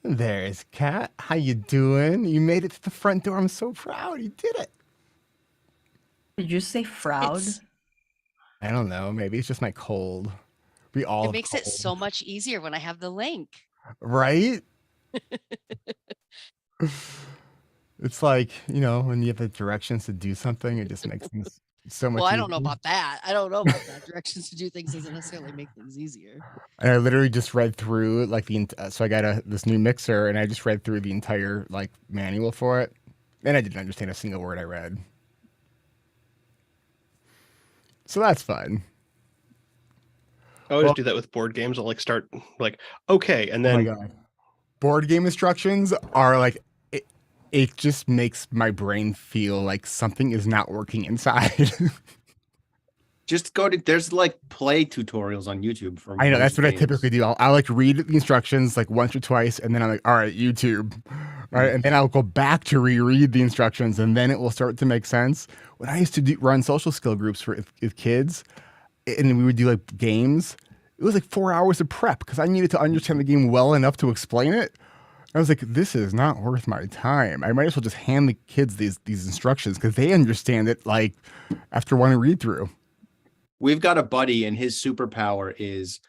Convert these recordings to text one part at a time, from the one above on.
There's Kat. How you doing? You made it to the front door. I'm so proud. You did it. Did you say Froud? It's I don't know. Maybe it's just my cold. We all it have makes it cold, so much easier when I have the link. right? It's like, when you have the directions to do something, it just makes things so Well, much I don't know easier. about that. I don't know about that. Directions to do things doesn't necessarily make things easier. And I literally just read through like so I got this new mixer and I just read through the entire like manual for it. And I didn't understand a single word I read. So that's fun. I always Well, do that with board games. I'll like start like, okay, and oh my then God. Board game instructions are like it just makes my brain feel like something is not working inside. Just go to there's like play tutorials on YouTube for I know most that's what I games. typically do. I like read the instructions like once or twice, and then I'm like, all right, YouTube, all right, Mhm. and then I'll go back to reread the instructions, and then it will start to make sense. When I used to run social skill groups for with kids, and we would do like games, it was like 4 hours of prep because I needed to understand the game well enough to explain it. I was like, this is not worth my time. I might as well just hand the kids these instructions because they understand it like after one read through. We've got a buddy, and his superpower is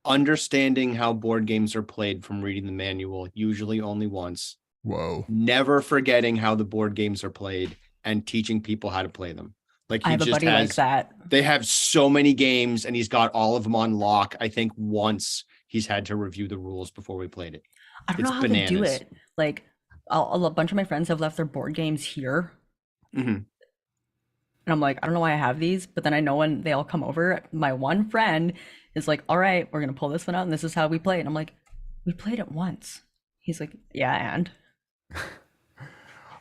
understanding how board games are played from reading the manual, usually only once, Whoa. never forgetting how the board games are played, and teaching people how to play them. Like I he have a just buddy like has, that. they have so many games, and he's got all of them on lock. I think once he's had to review the rules before we played it. I don't It's know how they do bananas. it. Like, a bunch of my friends have left their board games here, Mhm. and I'm like, I don't know why I have these, but then I know when they all come over, my one friend is like, all right, we're gonna pull this one out, and this is how we play it. And I'm like, we played it once. He's like, yeah, and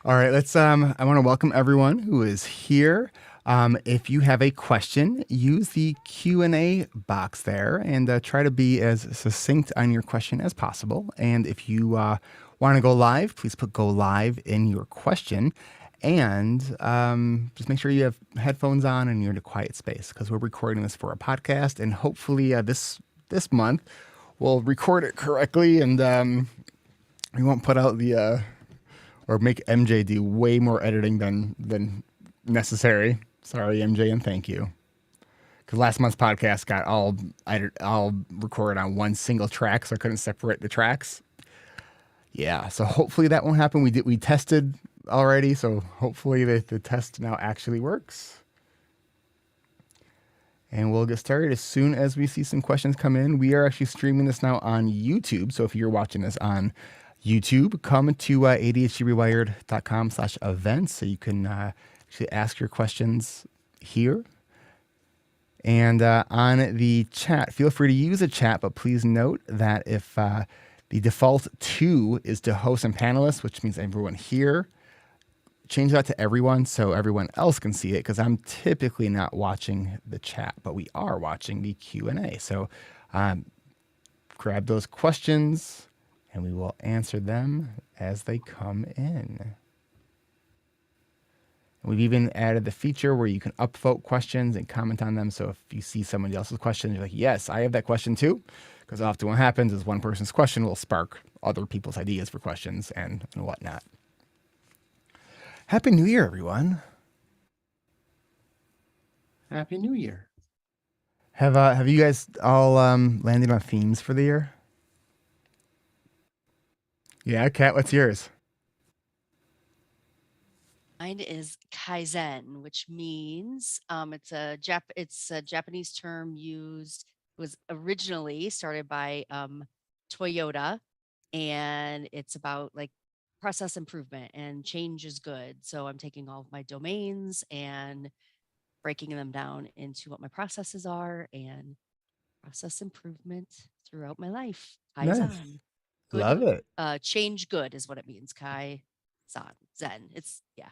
All right, let's I want to welcome everyone who is here. If you have a question, use the Q&A box there and try to be as succinct on your question as possible. And if you want to go live, please put go live in your question. And just make sure you have headphones on and you're in a quiet space because we're recording this for a podcast. And hopefully this month we'll record it correctly and we won't put out the or make MJ do way more editing than necessary. Sorry, MJ, and thank you. Because last month's podcast got all recorded on one single track, so I couldn't separate the tracks. Yeah, so hopefully that won't happen. We tested already, so hopefully the test now actually works. And we'll get started as soon as we see some questions come in. We are actually streaming this now on YouTube, so if you're watching this on YouTube, come to adhdrewired.com/events so you can actually ask your questions here. And on the chat, feel free to use a chat, but please note that if the default two is to host and panelists, which means everyone here, change that to everyone so everyone else can see it because I'm typically not watching the chat, but we are watching the Q&A. So grab those questions and we will answer them as they come in. We've even added the feature where you can upvote questions and comment on them. So if you see somebody else's question, you're like, yes, I have that question too. Because often what happens is one person's question will spark other people's ideas for questions and whatnot. Happy New Year, everyone. Happy New Year. Have you guys all landed on themes for the year? Yeah, Kat, what's yours? Mine is Kaizen, which means it's a Japanese term used was originally started by Toyota, and it's about like process improvement and change is good. So I'm taking all of my domains and breaking them down into what my processes are and process improvement throughout my life. Nice. Kaizen. Good Love it. change good is what it means. Kai San Zen. It's yeah.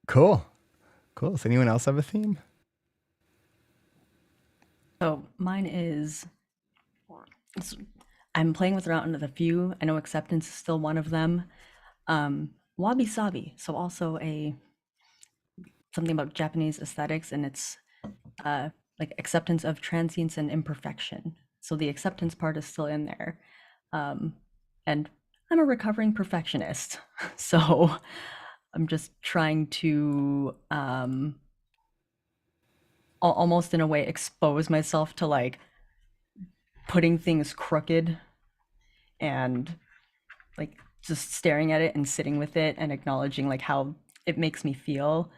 Cool. Cool. Does anyone else have a theme? so mine is. it's- I'm playing with around a few. I know acceptance is still one of them. Wabi sabi, so also a something about Japanese aesthetics, and it's like acceptance of transience and imperfection. So the acceptance part is still in there, and I'm a recovering perfectionist. So I'm just trying to almost in a way expose myself to like putting things crooked and like just staring at it and sitting with it and acknowledging like how it makes me feel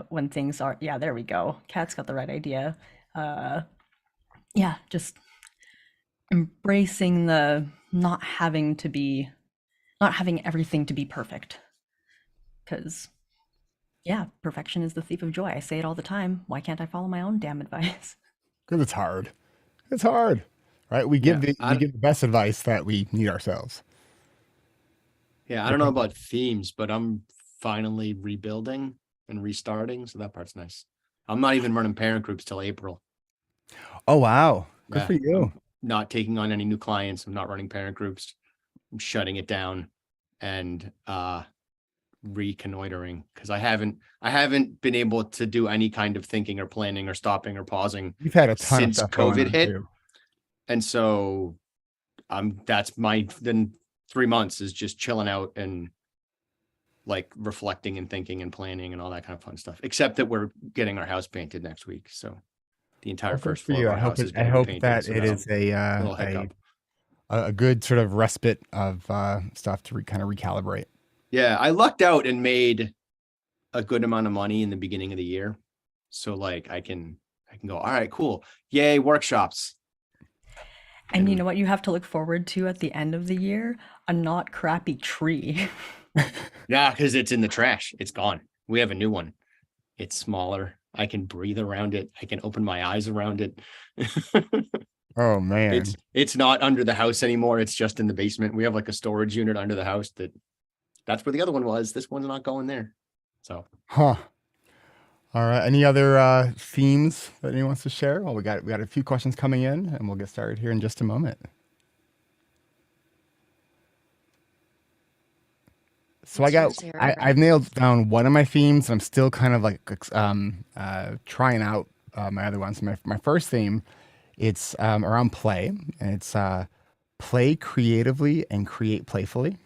when things are, yeah, there we go. Kat's got the right idea. Yeah, just embracing the not having everything to be perfect. Because, yeah, perfection is the thief of joy. I say it all the time. Why can't I follow my own damn advice? Because it's hard. It's hard, right? We Yeah, give the best advice that we need ourselves. I don't know about themes, but I'm finally rebuilding and restarting, so that part's nice. I'm not even running parent groups till April. Oh wow, good Yeah, for you. I'm not taking on any new clients. I'm not running parent groups. I'm shutting it down and reconnoitering because I haven't been able to do any kind of thinking or planning or stopping or pausing You've had a ton of since stuff going COVID on hit. too. And so that's my then 3 months is just chilling out and like reflecting and thinking and planning and all that kind of fun stuff. Except that we're getting our house painted next week. So the entire Oh, good first for floor you. of our house is I going to be hope painted. that So it is a little hiccup. a good sort of respite of stuff to kind of recalibrate. Yeah, I lucked out and made a good amount of money in the beginning of the year. So like I can go, all right, cool. Yay, workshops. And you know what you have to look forward to at the end of the year? A not crappy tree. Yeah, because it's in the trash. It's gone. We have a new one. It's smaller. I can breathe around it. I can open my eyes around it. Oh man. It's not under the house anymore. It's just in the basement. We have like a storage unit under the house that's where the other one was. This one's not going there. So Huh. All right. Any other themes that anyone wants to share? Well, we got a few questions coming in, and we'll get started here in just a moment. So What's yours, Eric? I've nailed down one of my themes. I'm still kind of like trying out my other ones. My first theme, it's around play, and it's play creatively and create playfully.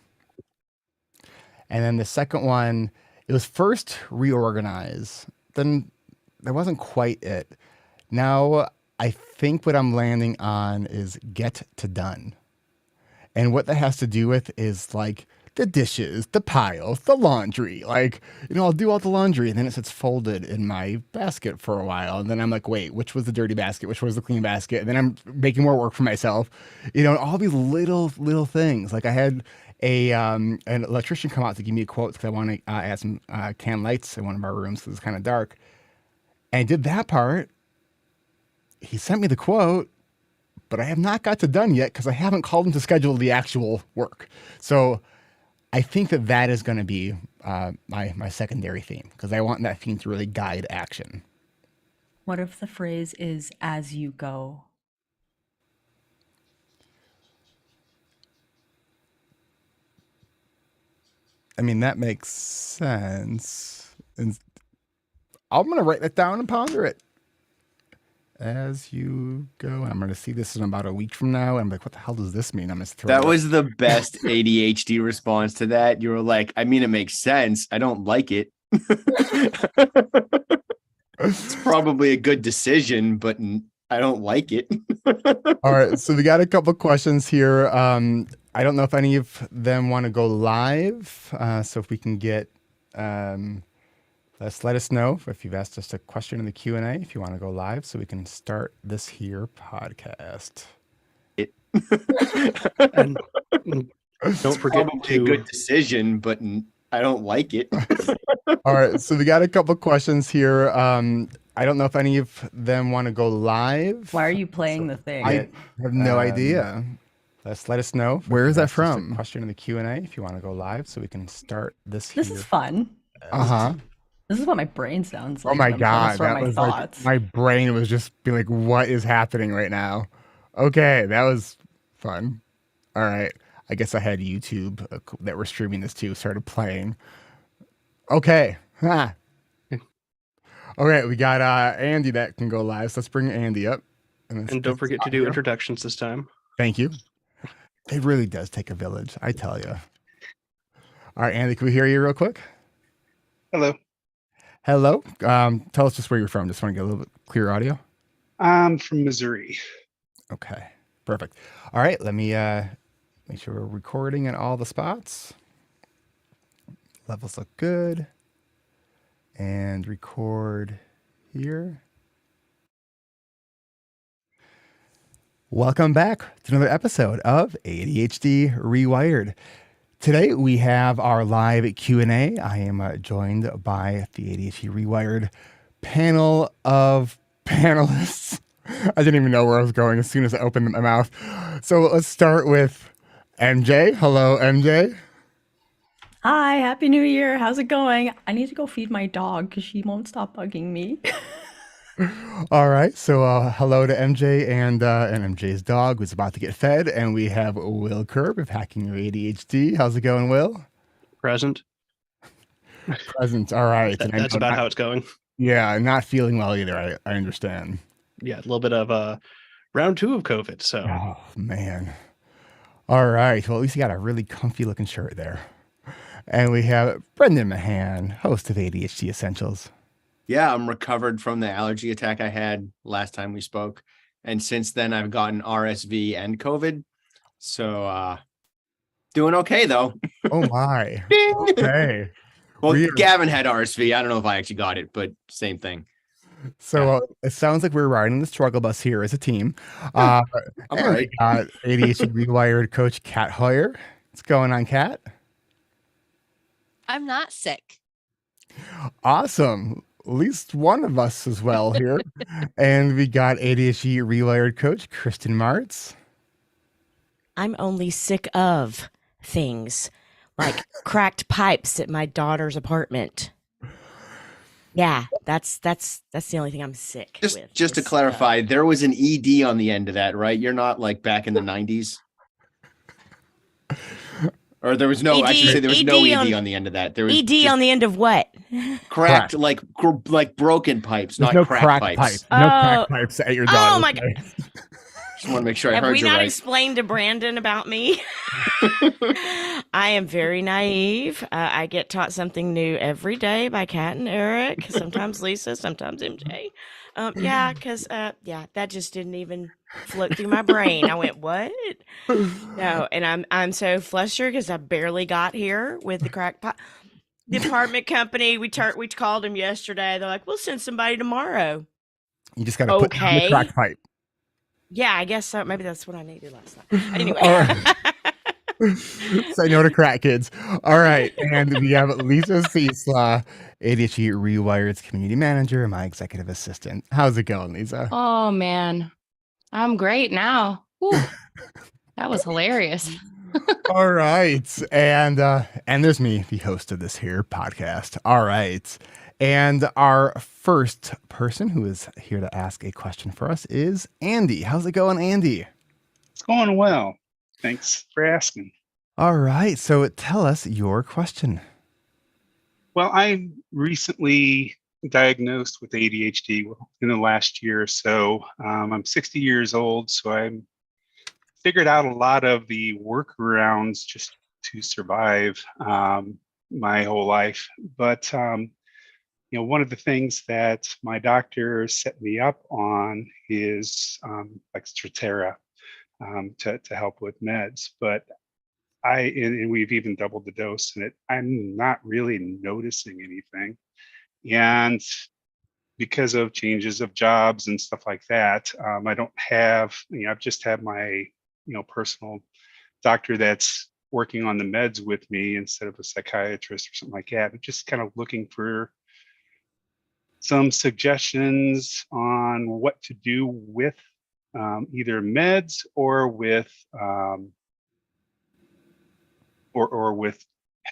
And then the second one, it was first reorganize. Then that wasn't quite it. Now I think what I'm landing on is get to done. And what that has to do with is like the dishes, the piles, the laundry. Like, I'll do all the laundry and then it sits folded in my basket for a while. And then I'm like, wait, which was the dirty basket? Which was the clean basket? And then I'm making more work for myself. All these little things. Like I had an electrician come out to give me a quote because I want to add some can lights in one of our rooms because it's kind of dark. And I did that part. He sent me the quote, but I have not got to done yet because I haven't called him to schedule the actual work. So I think that is going to be my secondary theme because I want that theme to really guide action. What if the phrase is as you go? I mean, that makes sense. And I'm going to write that down and ponder it as you go. And I'm going to see this in about a week from now. And I'm like, what the hell does this mean? I'm going to throw that it was the best ADHD response to that. You were like, I mean, it makes sense. I don't like it. It's probably a good decision, but I don't like it. All right. So we got a couple questions here. I don't know if any of them want to go live. So if we can get, let us know if you've asked us a question in the Q&A, if you want to go live so we can start this here podcast. And don't forget Probably a good decision, but I don't like it. All right. So we got a couple questions here. I don't know if any of them want to go live. Why are you playing the thing? I have no idea. Let us know. Where is that from? Question in the Q&A if you want to go live so we can start this here. This is fun. Uh-huh. This is what my brain sounds like. Oh my when I'm trying to God. sort That my was thoughts. like, my brain was just being like, what is happening right now? Okay. That was fun. All right. I guess I had YouTube that we're streaming this to started playing. Okay. All right. We got Andy that can go live. So let's bring Andy up. And don't forget to do introductions this time. Thank you. It really does take a village, I tell you. All right, Andy, can we hear you real quick? Hello. Hello. Tell us just where you're from. Just want to get a little bit clearer audio. I'm from Missouri. Okay, perfect. All right, let me make sure we're recording in all the spots. Levels look good. And record here. Welcome back to another episode of ADHD Rewired. Today we have our live Q&A. I am joined by the ADHD Rewired panel of panelists. I didn't even know where I was going as soon as I opened my mouth. So let's start with MJ. Hello, MJ. Hi, Happy New Year. How's it going? I need to go feed my dog because she won't stop bugging me. All right. So hello to MJ and MJ's dog who's about to get fed. And we have Will Kerb of Hacking Your ADHD. How's it going, Will? Present. Present. All right. And I That's know about not- how it's going. Yeah, not feeling well either. I understand. Yeah, a little bit of round 2 of COVID. So Oh, man. All right. Well, at least you got a really comfy looking shirt there. And we have Brendan Mahan, host of ADHD Essentials. Yeah, I'm recovered from the allergy attack I had last time we spoke. And since then I've gotten RSV and COVID. So doing okay though. Oh, my. Ding! Okay. Well, We are- Gavin had RSV. I don't know if I actually got it, but same thing. So it sounds like we're riding the struggle bus here as a team. And I'm all right. we got ADHD Rewired coach Kat Hoyer. What's going on, Kat? I'm not sick. Awesome. At least one of us as well here. And we got ADHD Rewired coach Kristen Martz. I'm only sick of things like cracked pipes at my daughter's apartment. Yeah, that's the only thing I'm sick with. Just to is, clarify, there was an ED on the end of that, right? You're not like back in the 90s. Or there was no, I should say there was no ED on the end of that. There was ED just on the end of what? cracked, like broken pipes, There's not no cracked pipes. No crack pipes at your daughter. Oh my God. Just want to make sure I Have heard we you not right. explained to Brandon about me? I am very naive. I get taught something new every day by Kat and Eric, sometimes Lisa, sometimes MJ. Yeah, because that just didn't even float through my brain. I went, what? No, and I'm so flustered because I barely got here with the crack pipe. The apartment company, we called them yesterday. They're like, we'll send somebody tomorrow. You just got to put down the Okay. crack pipe. Yeah, I guess so. Maybe that's what I needed last night. Anyway. All right. Say no to crack kids. All right. And we have Lisa Cieslak, ADHD Rewired's community manager and my executive assistant. How's it going, Lisa? Oh man, I'm great now. Whew. That was hilarious. All right. And there's me, the host of this here podcast. All right. And our first person who is here to ask a question for us is Andy. How's it going, Andy? It's going well. Thanks for asking. All right. So tell us your question. Well, I recently diagnosed with ADHD in the last year or so. I'm 60 years old, so I figured out a lot of the workarounds just to survive my whole life. But one of the things that my doctor set me up on is like Strattera to help with meds. But and we've even doubled the dose in it. I'm not really noticing anything. And because of changes of jobs and stuff like that, I don't have, I've just had my, personal doctor that's working on the meds with me instead of a psychiatrist or something like that. I'm just kind of looking for some suggestions on what to do with either meds or with or with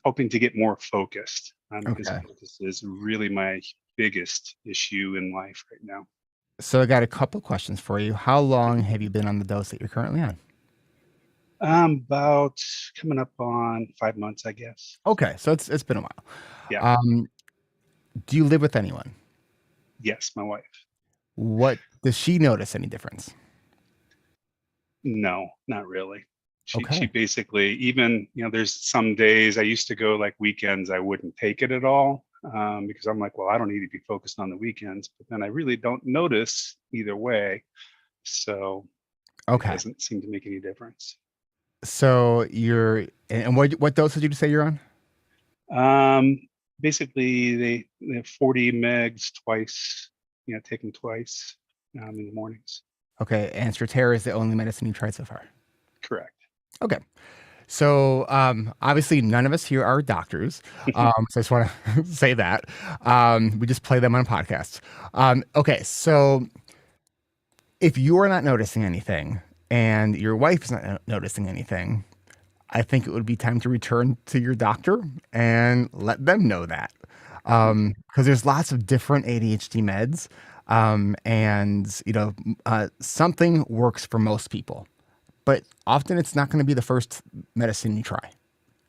helping to get more focused, because Okay. focus is really my biggest issue in life right now. So I got a couple questions for you. How long have you been on the dose that you're currently on? About coming up on 5 months, I guess. Okay. So it's been a while. Yeah. Do you live with anyone? Yes, my wife. What does she notice any difference? No, not really. She Okay. basically, even, there's some days I used to go like weekends, I wouldn't take it at all, because I'm like, well, I don't need to be focused on the weekends, but then I really don't notice either way. So it Okay. doesn't seem to make any difference. So and what dosage did you say you're on? Basically they have 40 megs twice, taken twice in the mornings. Okay. And Strattera is the only medicine you tried so far. Correct. Okay. So obviously none of us here are doctors. So I just want to say that. We just play them on podcasts. Okay. So if you are not noticing anything and your wife is not noticing anything, I think it would be time to return to your doctor and let them know that. Because there's lots of different ADHD meds. Something works for most people, but often it's not going to be the first medicine you try,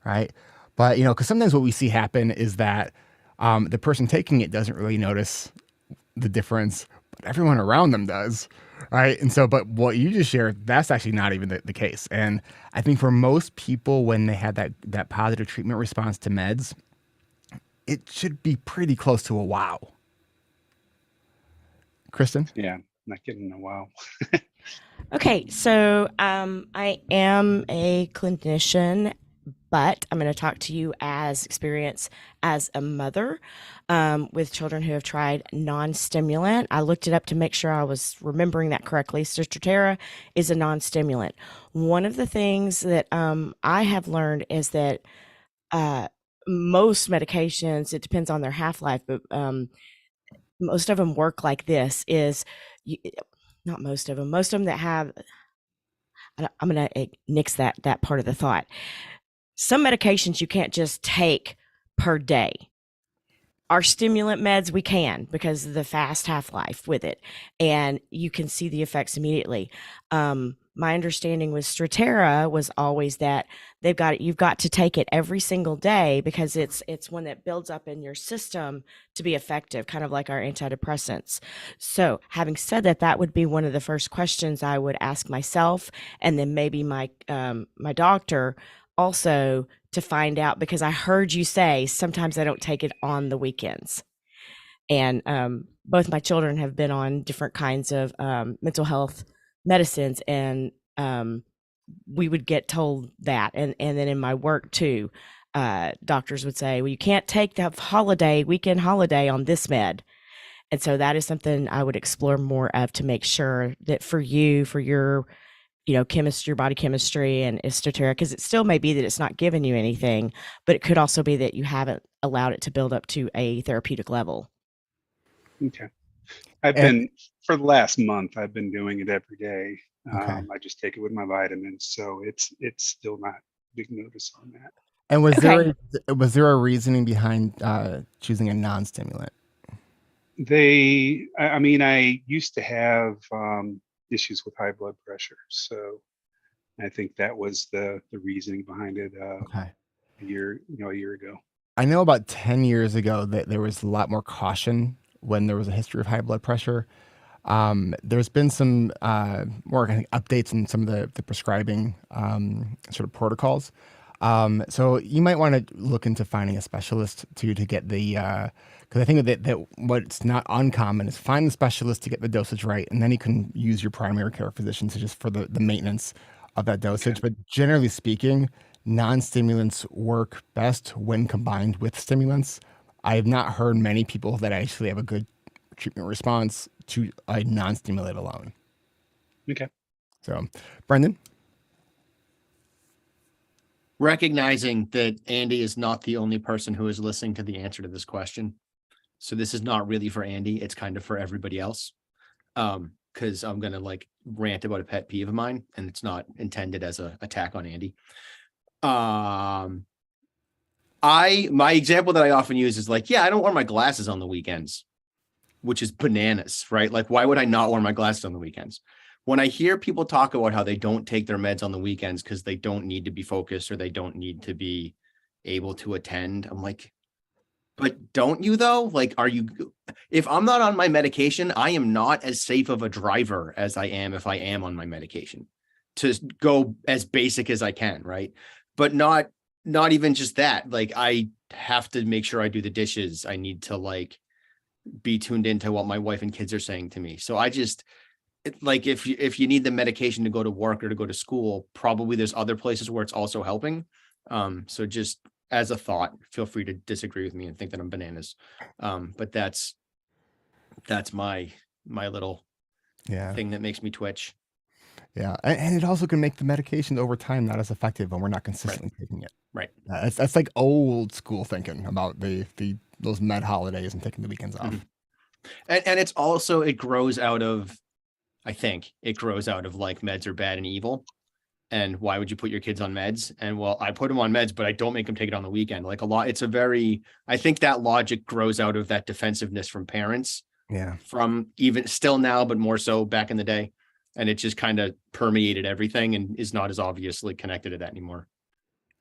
right? But, because sometimes what we see happen is that the person taking it doesn't really notice the difference, but everyone around them does, right? And so, but what you just shared, that's actually not even the case. And I think for most people, when they had that positive treatment response to meds, it should be pretty close to a wow. Kristen? Yeah, not getting a wow. Okay, so I am a clinician, but I'm going to talk to you as experience as a mother with children who have tried non-stimulant. I looked it up to make sure I was remembering that correctly. So Strattera is a non-stimulant. One of the things that I have learned is that most medications, it depends on their half-life, but most of them work like this not most of them that have, I'm going to nix that part of the thought. Some medications you can't just take per day. Our stimulant meds, we can, because of the fast half-life with it, and you can see the effects immediately. My understanding with Strattera was always that you've got to take it every single day because it's one that builds up in your system to be effective, kind of like our antidepressants. So having said that, that would be one of the first questions I would ask myself, and then maybe my doctor also, to find out, because I heard you say sometimes I don't take it on the weekends. And both my children have been on different kinds of mental health medicines, and we would get told that. And then in my work too, doctors would say, well, you can't take the weekend holiday on this med. And so that is something I would explore more of to make sure that for your chemistry, your body chemistry, and Strattera, because it still may be that it's not giving you anything, but it could also be that you haven't allowed it to build up to a therapeutic level. Okay. For the last month, I've been doing it every day. Okay. I just take it with my vitamins, so it's still not big notice on that. And was there a reasoning behind choosing a non-stimulant? I used to have issues with high blood pressure, so I think that was the reasoning behind it. Okay. A year ago. I know about 10 years ago that there was a lot more caution when there was a history of high blood pressure. There's been some more updates in some of the prescribing sort of protocols. So you might want to look into finding a specialist to get the, because I think that what's not uncommon is find the specialist to get the dosage right, and then you can use your primary care physician to just for the maintenance of that dosage. Okay. But generally speaking, non-stimulants work best when combined with stimulants. I have not heard many people that actually have a good treatment response to a non-stimulant alone. Okay. So, Brendan? Recognizing that Andy is not the only person who is listening to the answer to this question. So this is not really for Andy. It's kind of for everybody else. Because I'm going to rant about a pet peeve of mine, and it's not intended as an attack on Andy. My example that I often use is I don't wear my glasses on the weekends, which is bananas, right? Why would I not wear my glasses on the weekends? When I hear people talk about how they don't take their meds on the weekends because they don't need to be focused or they don't need to be able to attend, I'm like, but don't you though? If I'm not on my medication, I am not as safe of a driver as I am if I am on my medication. to go as basic as I can, right? But not even just that. Like I have to make sure I do the dishes. I need to like be tuned into what my wife and kids are saying to me. So I just like if you need the medication to go to work or to go to school, probably there's other places where it's also helping. So just as a thought, feel free to disagree with me and think that I'm bananas. But that's my little thing that makes me twitch. Yeah, and it also can make the medication over time not as effective when we're not consistently taking it. Right. That's like old school thinking about those med holidays and taking the weekends off. And it's also, it grows out of, I think it grows out of like meds are bad and evil. And why would you put your kids on meds? And well, I put them on meds, but I don't make them take it on the weekend. Like a lot, I think that logic grows out of that defensiveness from parents. Yeah. From even still now, but more so back in the day. And it just kind of permeated everything and is not as obviously connected to that anymore.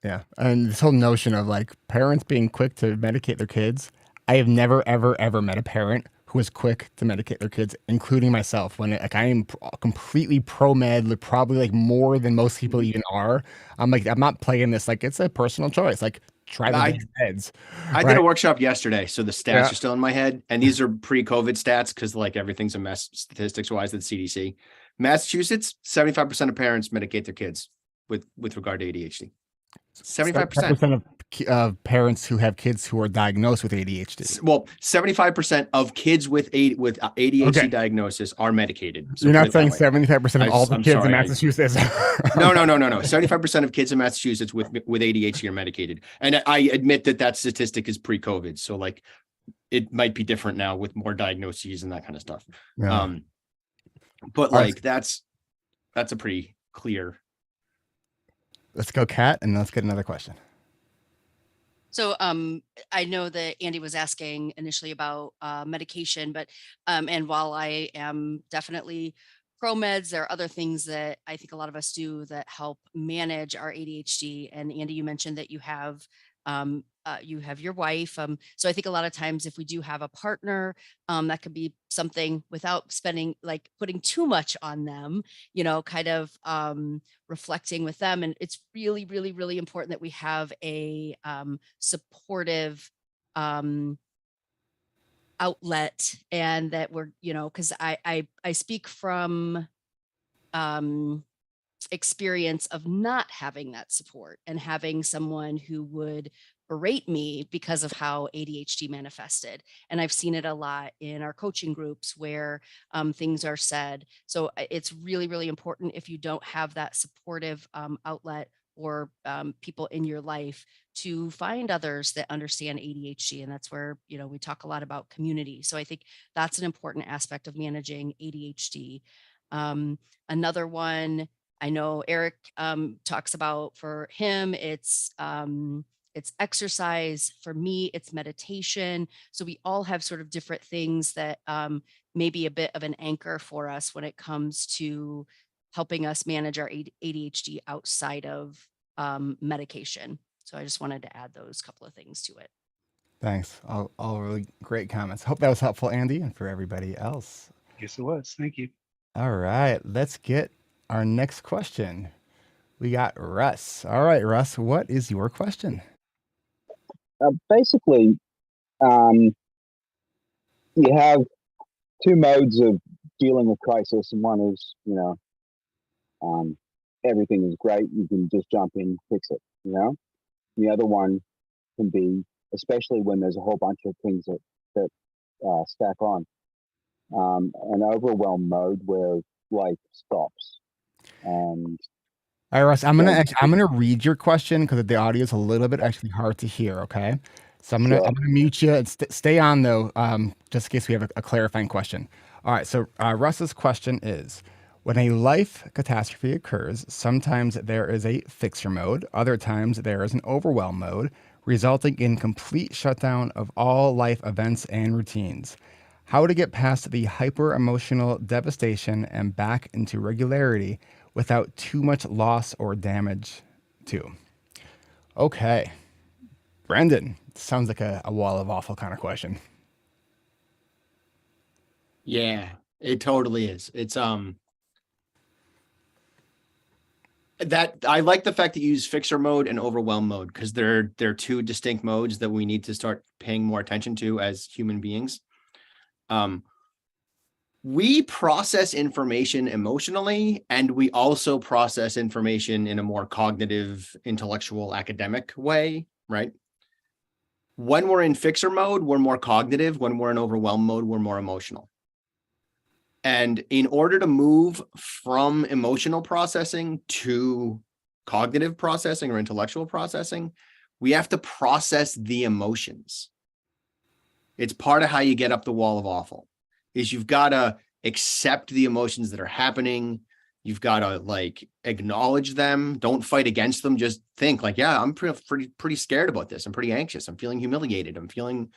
Yeah. And this whole notion of like parents being quick to medicate their kids. I have never, ever, ever met a parent who was quick to medicate their kids, including myself. When like I am completely pro med, probably like more than most people even are. I'm like, I'm not playing this. Like it's a personal choice. Like try the meds. I did a workshop yesterday, so the stats are still in my head. And these are pre-COVID stats because like everything's a mess statistics wise at the CDC. Massachusetts, 75% of parents medicate their kids with regard to ADHD. 75% of parents who have kids who are diagnosed with ADHD. Well, 75% of kids with ADHD diagnosis are medicated. So you're not saying 75% of all the kids in Massachusetts. No. 75% of kids in Massachusetts with ADHD are medicated. And I admit that statistic is pre-COVID. So like it might be different now with more diagnoses and that kind of stuff. Yeah. But like that's a pretty clear. Let's go, Kat, and let's get another question. So I know that Andy was asking initially about medication, but and while I am definitely pro meds, there are other things that I think a lot of us do that help manage our ADHD. And Andy, you mentioned that you have your wife. So I think a lot of times if we do have a partner, that could be something without putting too much on them, kind of reflecting with them. And it's really, really, really important that we have a supportive outlet, and that we're, because I speak from experience of not having that support and having someone who would berate me because of how ADHD manifested. And I've seen it a lot in our coaching groups where things are said. So it's really, really important if you don't have that supportive outlet or people in your life to find others that understand ADHD. And that's where, we talk a lot about community. So I think that's an important aspect of managing ADHD. Another one I know Eric talks about, for him, it's exercise. For me, it's meditation. So we all have sort of different things that may be a bit of an anchor for us when it comes to helping us manage our ADHD outside of medication. So I just wanted to add those couple of things to it. Thanks. All really great comments. Hope that was helpful, Andy, and for everybody else. Yes, it was. Thank you. All right, let's get our next question. We got Russ. All right, Russ, what is your question? Basically, you have two modes of dealing with crisis, and one is, everything is great, you can just jump in, fix it. The other one can be, especially when there's a whole bunch of things that stack on, an overwhelm mode where life stops. And all right, Russ, I'm gonna read your question because the audio is a little bit actually hard to hear. Okay, so I'm gonna mute you and stay on though, just in case we have a clarifying question. All right, so Russ's question is: when a life catastrophe occurs, sometimes there is a fixer mode, other times there is an overwhelm mode, resulting in complete shutdown of all life events and routines. How to get past the hyper-emotional devastation and back into regularity without too much loss or damage too. Okay. Brandon, sounds like a wall of awful kind of question. Yeah, it totally is. It's that I like the fact that you use fixer mode and overwhelm mode, because they're two distinct modes that we need to start paying more attention to as human beings. We process information emotionally, and we also process information in a more cognitive, intellectual, academic way, right? When we're in fixer mode, we're more cognitive. When we're in overwhelm mode, we're more emotional. And in order to move from emotional processing to cognitive processing or intellectual processing, we have to process the emotions. It's part of how you get up the wall of awful, is you've got to accept the emotions that are happening. You've got to like acknowledge them. Don't fight against them. Just think like, yeah, I'm pretty scared about this. I'm pretty anxious. I'm feeling humiliated. I'm feeling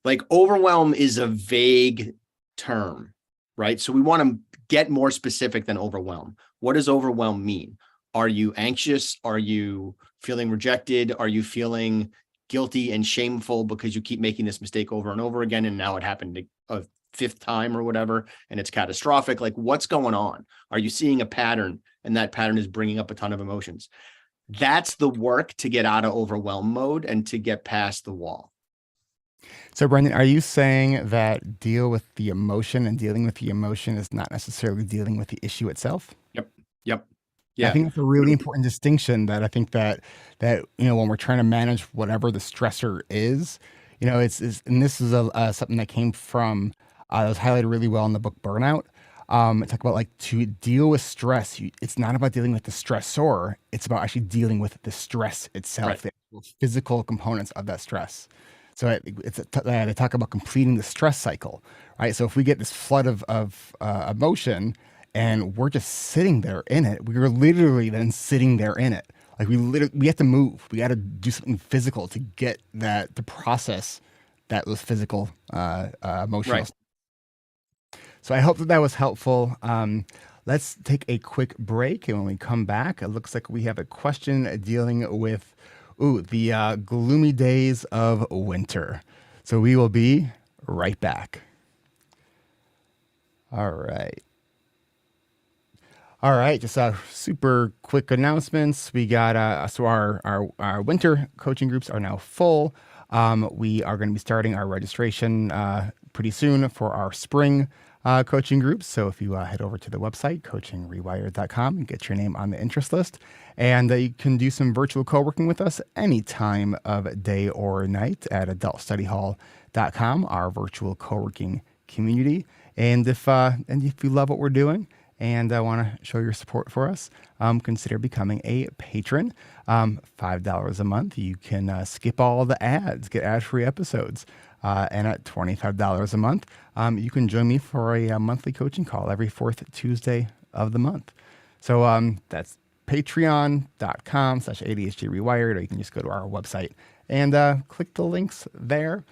like overwhelm is a vague term, right? So we want to get more specific than overwhelm. What does overwhelm mean? Are you anxious? Are you feeling rejected? Are you feeling guilty and shameful because you keep making this mistake over and over again, and now it happened a fifth time or whatever, and it's catastrophic? Like, what's going on? Are you seeing a pattern, and that pattern is bringing up a ton of emotions? That's the work to get out of overwhelm mode and to get past the wall. So, Brendan, are you saying that deal with the emotion and dealing with the emotion is not necessarily dealing with the issue itself? Yep. Yeah. I think that's a really important distinction that I think that when we're trying to manage whatever the stressor is, it's and this is something that came from that was highlighted really well in the book Burnout. It talked about like to deal with stress. It's not about dealing with the stressor. It's about actually dealing with the stress itself, the physical components of that stress. So they talk about completing the stress cycle, right? So if we get this flood of emotion and we're just sitting there in it, we are literally then sitting there in it. Like we have to move. We got to do something physical to get that, to process those physical emotional. Right. So I hope that was helpful. Let's take a quick break, and when we come back, it looks like we have a question dealing with the gloomy days of winter. So we will be right back. All right. Just super quick announcements. We got so our winter coaching groups are now full. We are going to be starting our registration pretty soon for our spring coaching groups. So if you head over to the website, coachingrewired.com, and get your name on the interest list. And you can do some virtual co-working with us any time of day or night at adultstudyhall.com, our virtual co-working community. And if you love what we're doing and want to show your support for us, consider becoming a patron. $5 a month. You can skip all the ads, get ad-free episodes. And at $25 a month, you can join me for a monthly coaching call every fourth Tuesday of the month. So that's patreon.com/ADHD rewired, or you can just go to our website and click the links there.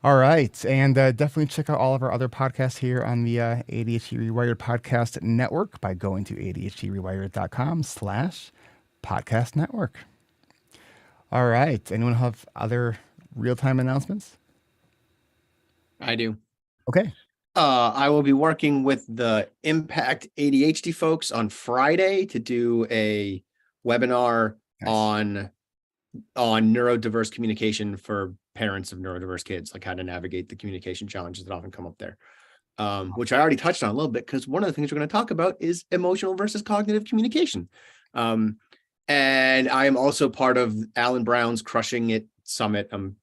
All right. And definitely check out all of our other podcasts here on the ADHD Rewired Podcast Network by going to adhdrewired.com/podcast network. All right. Anyone have other real-time announcements? I do. Okay. I will be working with the Impact ADHD folks on Friday to do a webinar on neurodiverse communication for parents of neurodiverse kids, like how to navigate the communication challenges that often come up there, which I already touched on a little bit, because one of the things we're going to talk about is emotional versus cognitive communication. And I am also part of Alan Brown's Crushing It Summit. I'm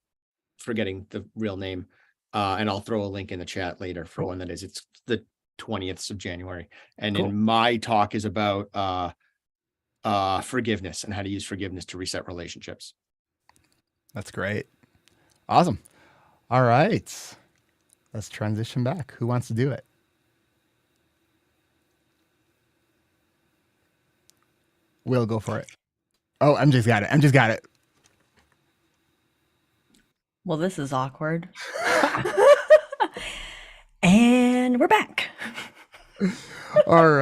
forgetting the real name. And I'll throw a link in the chat later for when that is. It's the 20th of January. And in my talk is about forgiveness and how to use forgiveness to reset relationships. That's great. Awesome. All right. Let's transition back. Who wants to do it? We'll go for it. Oh, MJ's got it. MJ's got it. Well, this is awkward. And we're back. All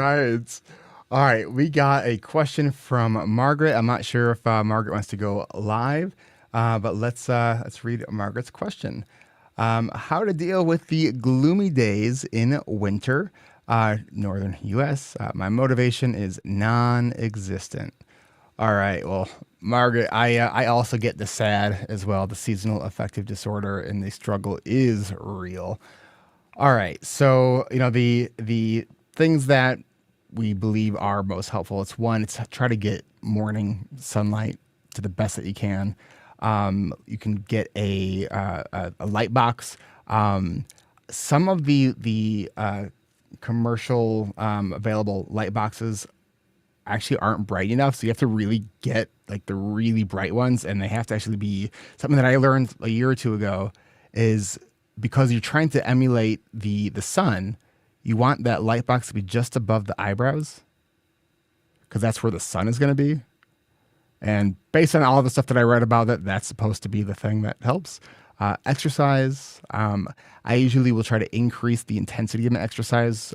right. We got a question from Margaret. I'm not sure if Margaret wants to go live, but let's read Margaret's question. How to deal with the gloomy days in winter. Northern U.S. My motivation is non-existent. All right. Well, Margaret, I also get the SAD as well. The seasonal affective disorder, and the struggle is real. All right. So, the things that we believe are most helpful. It's one, it's try to get morning sunlight to the best that you can. You can get a light box. Some of the commercial available light boxes actually aren't bright enough, so you have to really get like the really bright ones, and they have to actually be something that I learned a year or two ago is because you're trying to emulate the sun, you want that light box to be just above the eyebrows because that's where the sun is going to be. And based on all the stuff that I read about it, that's supposed to be the thing that helps. Exercise. I usually will try to increase the intensity of my exercise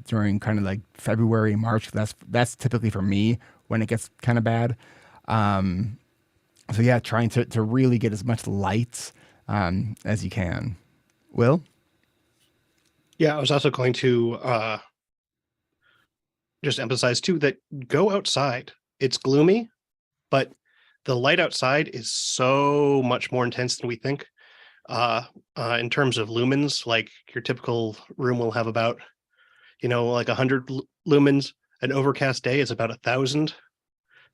during kind of like February, March. That's typically for me when it gets kind of bad. So yeah, trying to really get as much light as you can. Will? Yeah, I was also going to just emphasize too that go outside. It's gloomy, but the light outside is so much more intense than we think. In terms of lumens, like your typical room will have about, like 100 lumens. An overcast day is about 1,000.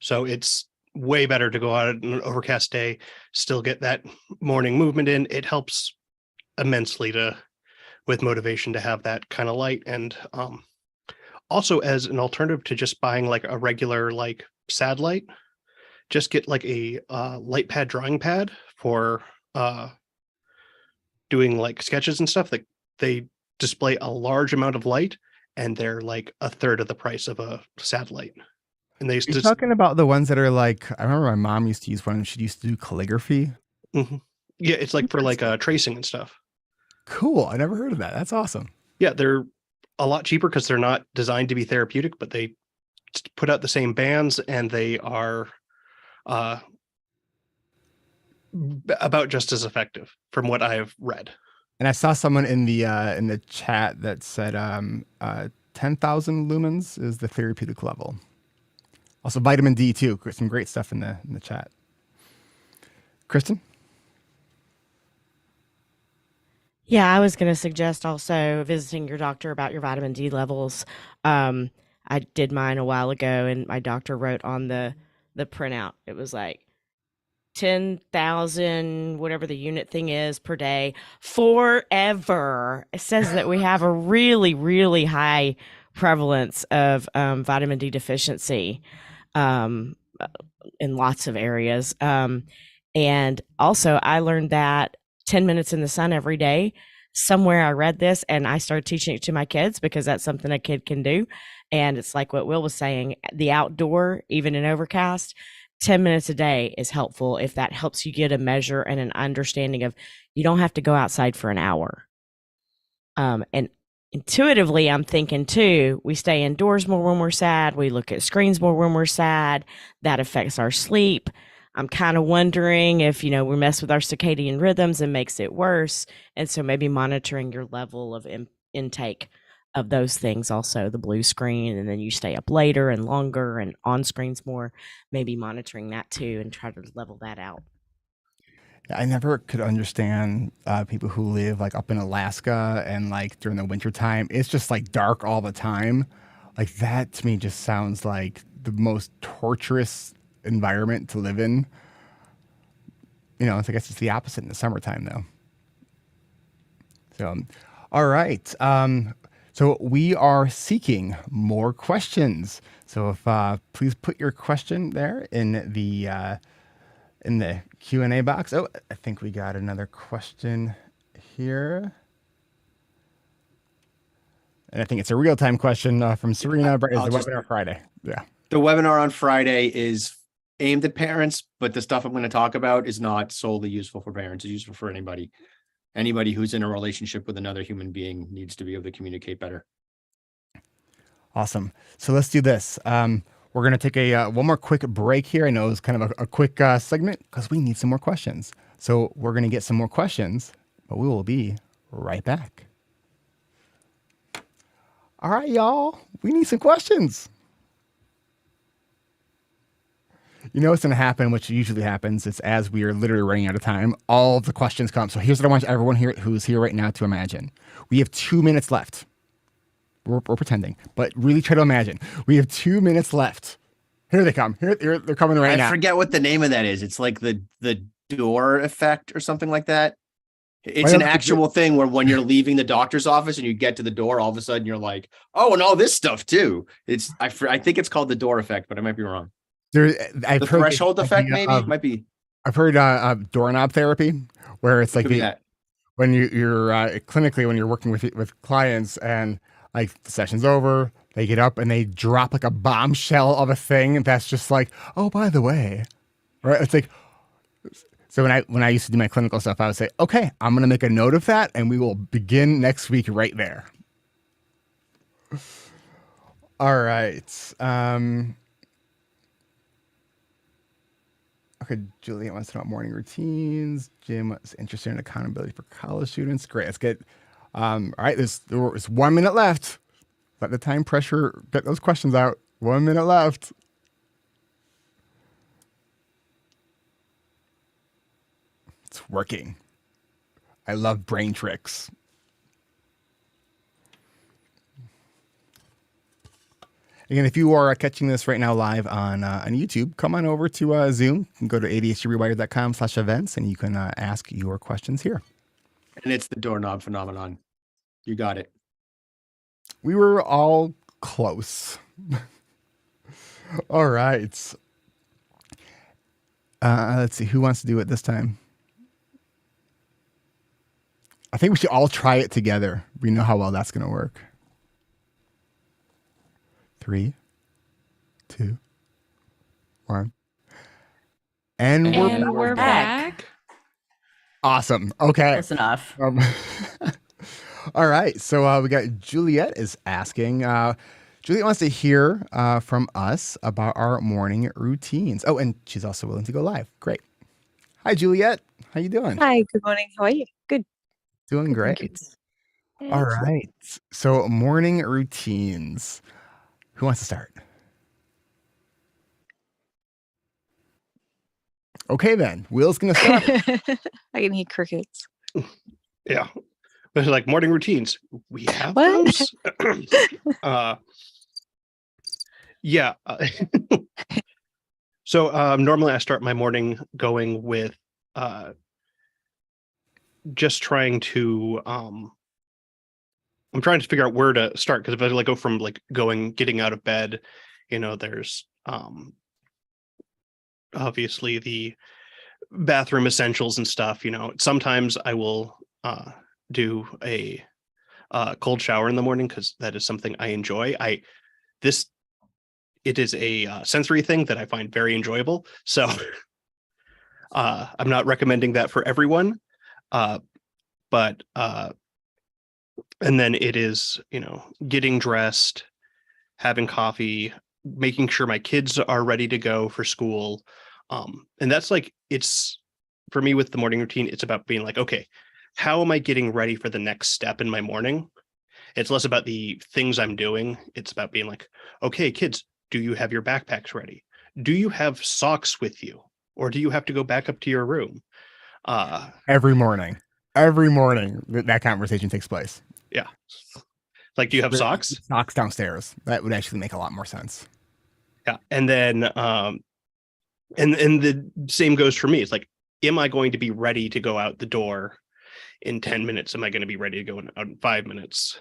So it's way better to go out on an overcast day, still get that morning movement in. It helps immensely with motivation to have that kind of light. And also as an alternative to just buying like a regular like sad light, just get like a light pad drawing pad for doing like sketches and stuff. That they display a large amount of light, and they're like a third of the price of a satellite. And they You're talking about the ones that are like, I remember my mom used to use one. She used to do calligraphy. Mm-hmm. Yeah, it's like for like tracing and stuff. Cool. I never heard of that. That's awesome. Yeah, they're a lot cheaper because they're not designed to be therapeutic, but they put out the same bands, and they are about just as effective from what I've read. And I saw someone in the chat that said 10,000 lumens is the therapeutic level. Also vitamin D too. Some great stuff in the chat. Kristen? Yeah, I was going to suggest also visiting your doctor about your vitamin D levels. I did mine a while ago, and my doctor wrote on the printout, it was like 10,000, whatever the unit thing is per day, forever. It says that we have a really, really high prevalence of vitamin D deficiency in lots of areas. And also, I learned that 10 minutes in the sun every day. Somewhere I read this, and I started teaching it to my kids because that's something a kid can do. And it's like what Will was saying, the outdoor, even in overcast, 10 minutes a day is helpful if that helps you get a measure and an understanding of you don't have to go outside for an hour. And intuitively, I'm thinking too, we stay indoors more when we're sad. We look at screens more when we're sad. That affects our sleep. I'm kind of wondering if, we mess with our circadian rhythms and makes it worse. And so maybe monitoring your level of intake of those things, also the blue screen, and then you stay up later and longer and on screens more, maybe monitoring that too and try to level that out. I never could understand people who live like up in Alaska and like during the winter time, it's just like dark all the time. Like that to me just sounds like the most torturous environment to live in. I guess it's the opposite in the summertime though. So, all right. So we are seeking more questions. So if please put your question there in the Q&A box. Oh, I think we got another question here. And I think it's a real-time question from Serena. Is the webinar Friday? Yeah. The webinar on Friday is aimed at parents, but the stuff I'm going to talk about is not solely useful for parents. It's useful for anybody. Anybody who's in a relationship with another human being needs to be able to communicate better. Awesome. So let's do this. We're going to take a one more quick break here. I know it's kind of a quick segment because we need some more questions. So we're going to get some more questions, but we will be right back. All right, y'all. We need some questions. You know what's going to happen, which usually happens, is as we are literally running out of time, all of the questions come. So here's what I want everyone here who's here right now to imagine. We have 2 minutes left. We're pretending, but really try to imagine. We have 2 minutes left. Here they come. Here they're coming right now. I forget what the name of that is. It's like the door effect or something like that. It's an actual thing where when you're leaving the doctor's office and you get to the door, all of a sudden you're like, oh, and all this stuff too. I think it's called the door effect, but I might be wrong. I've The heard threshold effect, maybe might be. I've heard doorknob therapy, where it's like when you're clinically when you're working with clients and like the session's over, they get up and they drop like a bombshell of a thing that's just like, oh, by the way, right? It's like. So when I used to do my clinical stuff, I would say, okay, I'm going to make a note of that and we will begin next week right there. All right. Okay, Juliet wants to know about morning routines. Jim is interested in accountability for college students. Great, let's get, all right, there's 1 minute left. Let the time pressure get those questions out. 1 minute left. It's working. I love brain tricks. Again, if you are catching this right now live on YouTube, come on over to Zoom. You can go to ADHDrewired.com/events and you can ask your questions here. And it's the doorknob phenomenon. You got it. We were all close. All right. Let's see. Who wants to do it this time? I think we should all try it together. We know how well that's going to work. 3, 2, 1. And we're back. Awesome. Okay. Close enough. All right. So we got Juliet is asking. Juliet wants to hear from us about our morning routines. Oh, and she's also willing to go live. Great. Hi, Juliet. How you doing? Hi, good morning. How are you? Good. Doing Good, thank great. you. All Excellent. right. So morning routines. Who wants to start? Okay, then. Will's going to start. I can hear crickets. Yeah. It's like morning routines. We have What? those. Yeah. So normally I start my morning going with just trying to I'm trying to figure out where to start, because if I go from like getting out of bed, there's obviously the bathroom essentials and stuff. Sometimes I will do a cold shower in the morning because that is something I enjoy. It is a sensory thing that I find very enjoyable. So I'm not recommending that for everyone. But and then it is, getting dressed, having coffee, making sure my kids are ready to go for school. And that's it's for me with the morning routine, it's about being like, okay, how am I getting ready for the next step in my morning? It's less about the things I'm doing. It's about being like, okay, kids, do you have your backpacks ready? Do you have socks with you? Or do you have to go back up to your room? Every morning that conversation takes place. Yeah. Like, do you have socks? Socks downstairs. That would actually make a lot more sense. Yeah. And then, and the same goes for me. It's like, am I going to be ready to go out the door in 10 minutes? Am I going to be ready to go out in 5 minutes?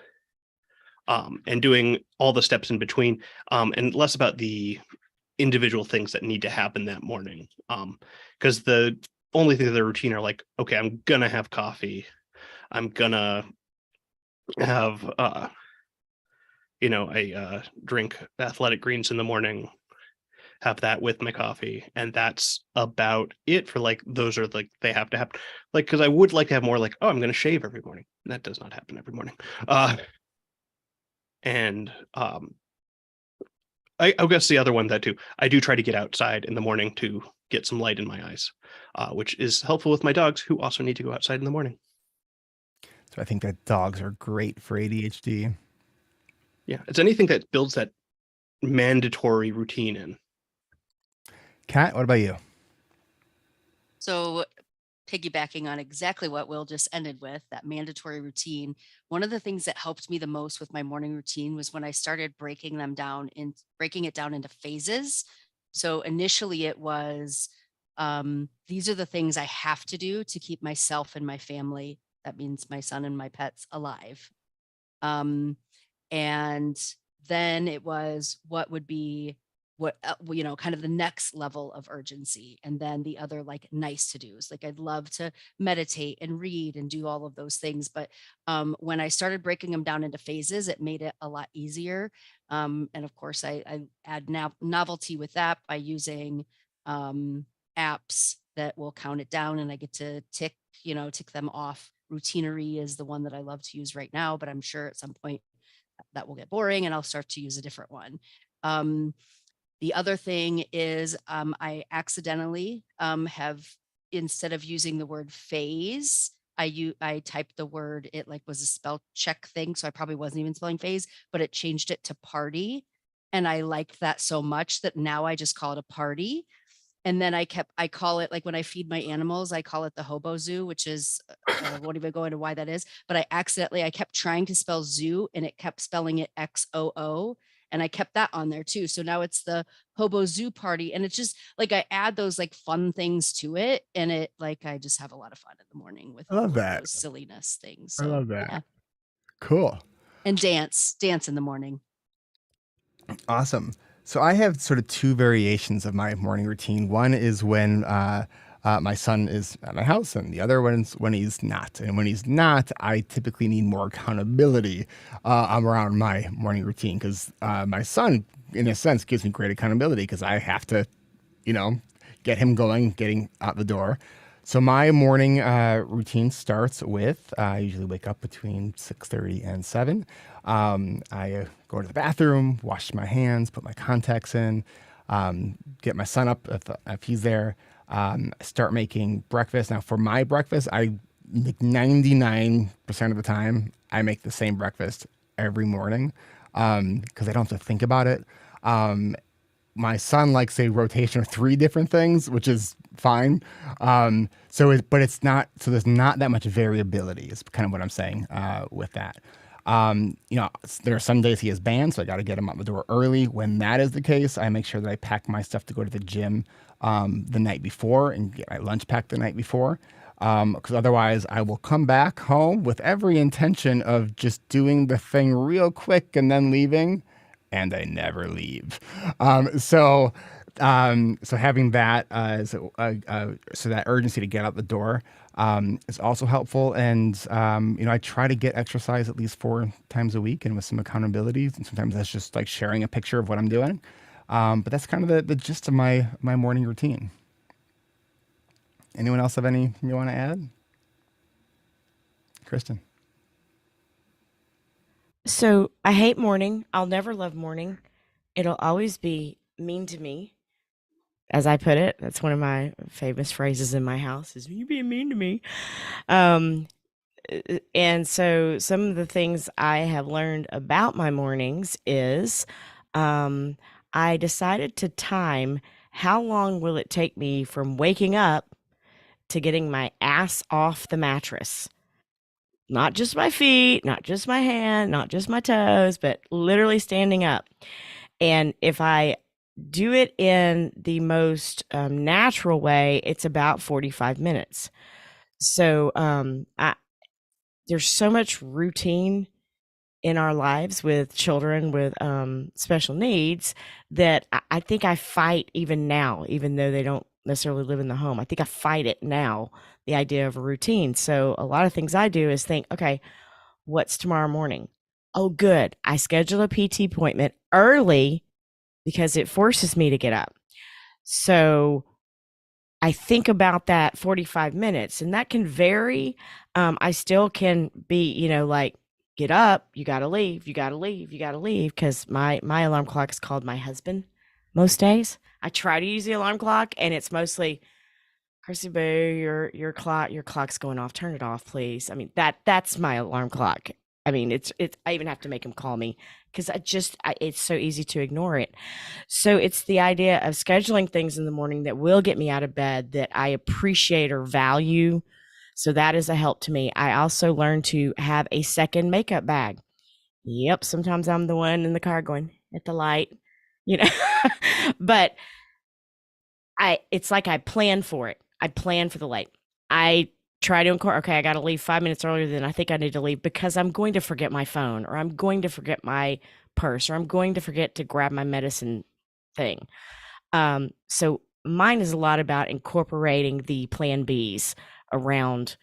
And doing all the steps in between, and less about the individual things that need to happen that morning. Because the only thing that the routine are like, okay, I'm gonna have coffee. I'm gonna have drink athletic greens in the morning, have that with my coffee, and that's about it for those are they have to happen. Because I would like to have more oh, I'm gonna shave every morning. That does not happen every morning. And I guess the other one that too, I do try to get outside in the morning to get some light in my eyes, which is helpful with my dogs who also need to go outside in the morning. So I think that dogs are great for ADHD. Yeah, it's anything that builds that mandatory routine in. Kat, what about you? So piggybacking on exactly what Will just ended with, that mandatory routine, one of the things that helped me the most with my morning routine was when I started breaking it down into phases. So initially it was, these are the things I have to do to keep myself and my family, that means my son and my pets, alive. And then it was what would be kind of the next level of urgency, and then the other like nice to do's. Like I'd love to meditate and read and do all of those things, but when I started breaking them down into phases, it made it a lot easier. And of course I add novelty with that by using apps that will count it down, and I get to tick them off. Routinery is the one that I love to use right now, but I'm sure at some point that will get boring and I'll start to use a different one. The other thing is I accidentally have, instead of using the word phase, I typed the word, it like was a spell check thing. So I probably wasn't even spelling phase, but it changed it to party. And I liked that so much that now I just call it a party. And then I call it, like when I feed my animals, I call it the hobo zoo, which is, I won't even go into why that is, but I kept trying to spell zoo and it kept spelling it XOO. And I kept that on there too. So now it's the hobo zoo party. And it's just like, I add those like fun things to it. And it like, I just have a lot of fun in the morning with I love all of that. those silliness things. I So love that. yeah. Cool. And dance in the morning. Awesome. So I have sort of two variations of my morning routine. One is when my son is at my house, and the other one is when he's not. And when he's not, I typically need more accountability around my morning routine, because my son, in a sense, gives me great accountability because I have to, get him going, getting out the door. So my morning routine starts with I usually wake up between 6:30 and 7. I go to the bathroom, wash my hands, put my contacts in, get my son up if he's there, start making breakfast. Now for my breakfast, I like 99% of the time, I make the same breakfast every morning because I don't have to think about it. My son likes a rotation of 3 different things, which is fine. But it's not, so there's not that much variability is kind of what I'm saying with that. There are some days he has band, so I got to get him out the door early. When that is the case, I make sure that I pack my stuff to go to the gym the night before and get my lunch packed the night before. Because otherwise I will come back home with every intention of just doing the thing real quick and then leaving. And I never leave. So having that so that urgency to get out the door is also helpful. And I try to get exercise at least 4 times a week, and with some accountabilities. And sometimes that's just like sharing a picture of what I'm doing. But that's kind of the gist of my morning routine. Anyone else have anything you want to add? Kristen. So I hate morning. I'll never love morning. It'll always be mean to me, as I put it. That's one of my famous phrases in my house is, you being mean to me. And so some of the things I have learned about my mornings is I decided to time how long will it take me from waking up to getting my ass off the mattress. Not just my feet, not just my hand, not just my toes, but literally standing up. And if I do it in the most natural way, it's about 45 minutes. So there's so much routine in our lives with children with special needs that I think I fight even now, even though they don't necessarily live in the home. I think I fight it now, the idea of a routine. So a lot of things I do is think, okay, what's tomorrow morning? Oh, good. I schedule a PT appointment early because it forces me to get up. So I think about that 45 minutes, and that can vary. I still can be, like, get up, you got to leave, you got to leave, you got to leave, because my alarm clock is called my husband most days. I try to use the alarm clock, and it's mostly, Chrissy Boo, your clock's going off. Turn it off, please. I mean, that's my alarm clock. I mean, I even have to make him call me because it's so easy to ignore it. So it's the idea of scheduling things in the morning that will get me out of bed that I appreciate or value. So that is a help to me. I also learned to have a second makeup bag. Yep. Sometimes I'm the one in the car going at the light, you know, but it's like I plan for it. I plan for the light. I try to okay, I got to leave 5 minutes earlier than I think I need to leave because I'm going to forget my phone, or I'm going to forget my purse, or I'm going to forget to grab my medicine thing. So mine is a lot about incorporating the plan Bs around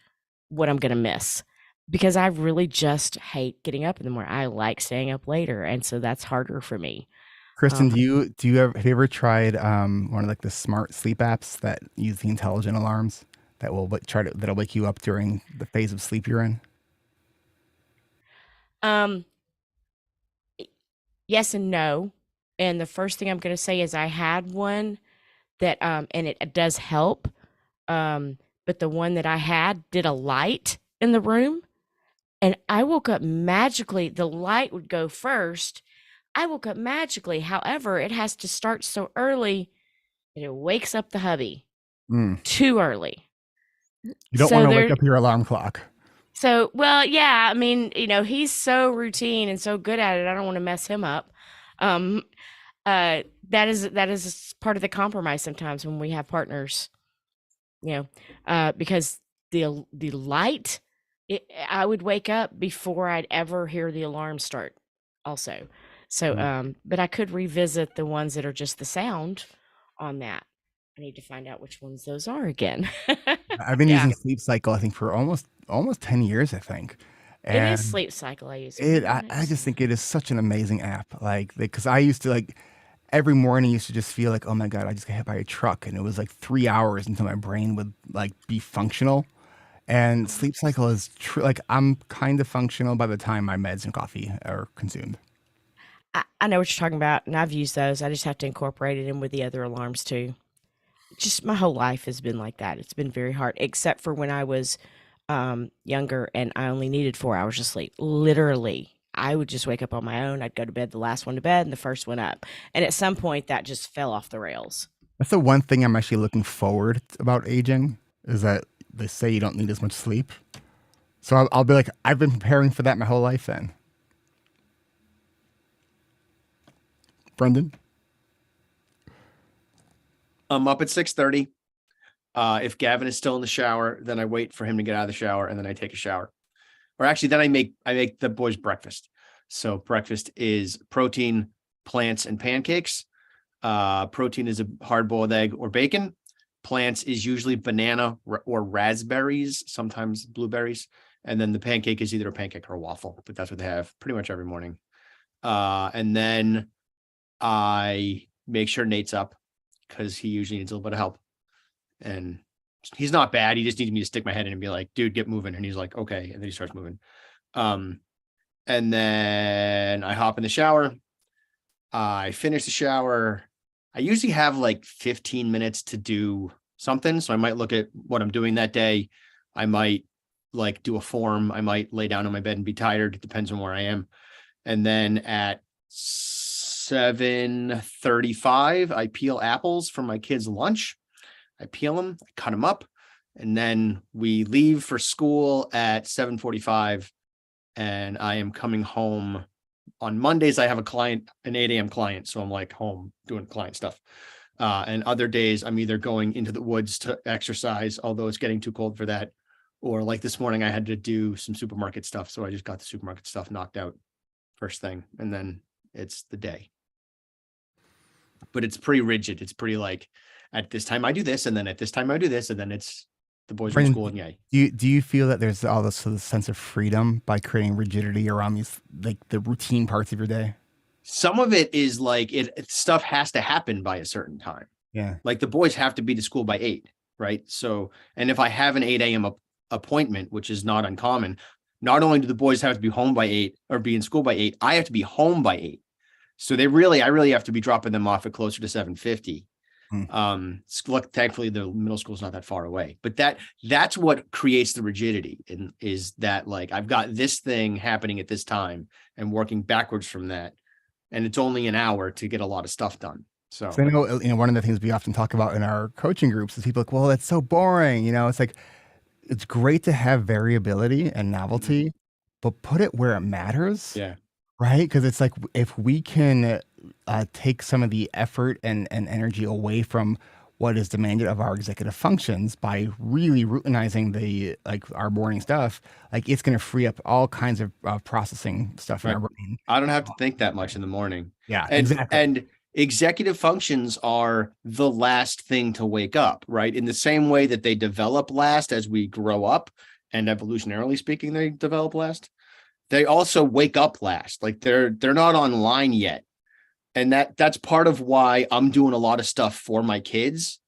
what I'm going to miss, because I really just hate getting up in the morning. I like staying up later. And so that's harder for me. Kristen, have you ever tried one of like the smart sleep apps that use the intelligent alarms that will that'll wake you up during the phase of sleep you're in? Yes and no. And the first thing I'm going to say is I had one that and it does help. But the one that I had did a light in the room, and I woke up magically. The light would go first. I woke up magically. However, it has to start so early that it wakes up the hubby too early. You don't want to wake up your alarm clock. So, well, yeah, I mean, he's so routine and so good at it. I don't want to mess him up. That is part of the compromise sometimes when we have partners, because the light, I would wake up before I'd ever hear the alarm start also. So, but I could revisit the ones that are just the sound on that. I need to find out which ones those are again. I've been using Sleep Cycle, I think, for almost 10 years, I think. And it is Sleep Cycle I use. I just think it is such an amazing app. Like, because I used to every morning used to just feel like, oh my God, I just got hit by a truck. And it was like 3 hours until my brain would be functional. And Sleep Cycle is true. Like, I'm kind of functional by the time my meds and coffee are consumed. I know what you're talking about, and I've used those. I just have to incorporate it in with the other alarms too. Just my whole life has been like that. It's been very hard, except for when I was younger and I only needed 4 hours of sleep. Literally, I would just wake up on my own. I'd go to bed, the last one to bed and the first one up. And at some point that just fell off the rails. That's the one thing I'm actually looking forward about aging, is that they say you don't need as much sleep. So I'll be like, I've been preparing for that my whole life then. Brendan? I'm up at 6:30. If Gavin is still in the shower, then I wait for him to get out of the shower and then I take a shower. Or actually, then I make the boys breakfast. So breakfast is protein, plants, and pancakes. Protein is a hard-boiled egg or bacon. Plants is usually banana or raspberries, sometimes blueberries. And then the pancake is either a pancake or a waffle, but that's what they have pretty much every morning. And then I make sure Nate's up, because he usually needs a little bit of help. And he's not bad. He just needs me to stick my head in and be like, dude, get moving. And he's like, okay. And then he starts moving. And then I hop in the shower. I finish the shower. I usually have 15 minutes to do something. So I might look at what I'm doing that day. I might do a form. I might lay down on my bed and be tired. It depends on where I am. And then at 7:35, I peel apples for my kids' lunch. I peel them, I cut them up, and then we leave for school at 7:45. And I am coming home. On Mondays, I have a client, an 8 a.m. client. So I'm home doing client stuff. And other days, I'm either going into the woods to exercise, although it's getting too cold for that. Or this morning, I had to do some supermarket stuff. So I just got the supermarket stuff knocked out first thing. And then it's the day. But it's pretty rigid. It's pretty at this time I do this, and then at this time I do this, and then it's the boys in school and yay. Do you feel that there's all this sense of freedom by creating rigidity around these the routine parts of your day? Some of it is stuff has to happen by a certain time. Yeah. The boys have to be to school by 8, right? So, and if I have an 8 a.m. appointment, which is not uncommon, not only do the boys have to be home by 8 or be in school by 8, I have to be home by 8. So I really have to be dropping them off at closer to 7:50. Look, thankfully the middle school is not that far away, but that's what creates the rigidity, and is that like I've got this thing happening at this time and working backwards from that, and it's only an hour to get a lot of stuff done. So I know, one of the things we often talk about in our coaching groups is people like, well, that's so boring. It's like, it's great to have variability and novelty, but put it where it matters. yeah. Right? Because it's like, if we can take some of the effort and energy away from what is demanded of our executive functions by really routinizing our morning stuff, like it's going to free up all kinds of processing stuff in our brain. I don't have to think that much in the morning. Yeah, and, exactly. And executive functions are the last thing to wake up, right? In the same way that they develop last as we grow up, and evolutionarily speaking, they develop last. They also wake up last. Like they're not online yet. And that's part of why I'm doing a lot of stuff for my kids,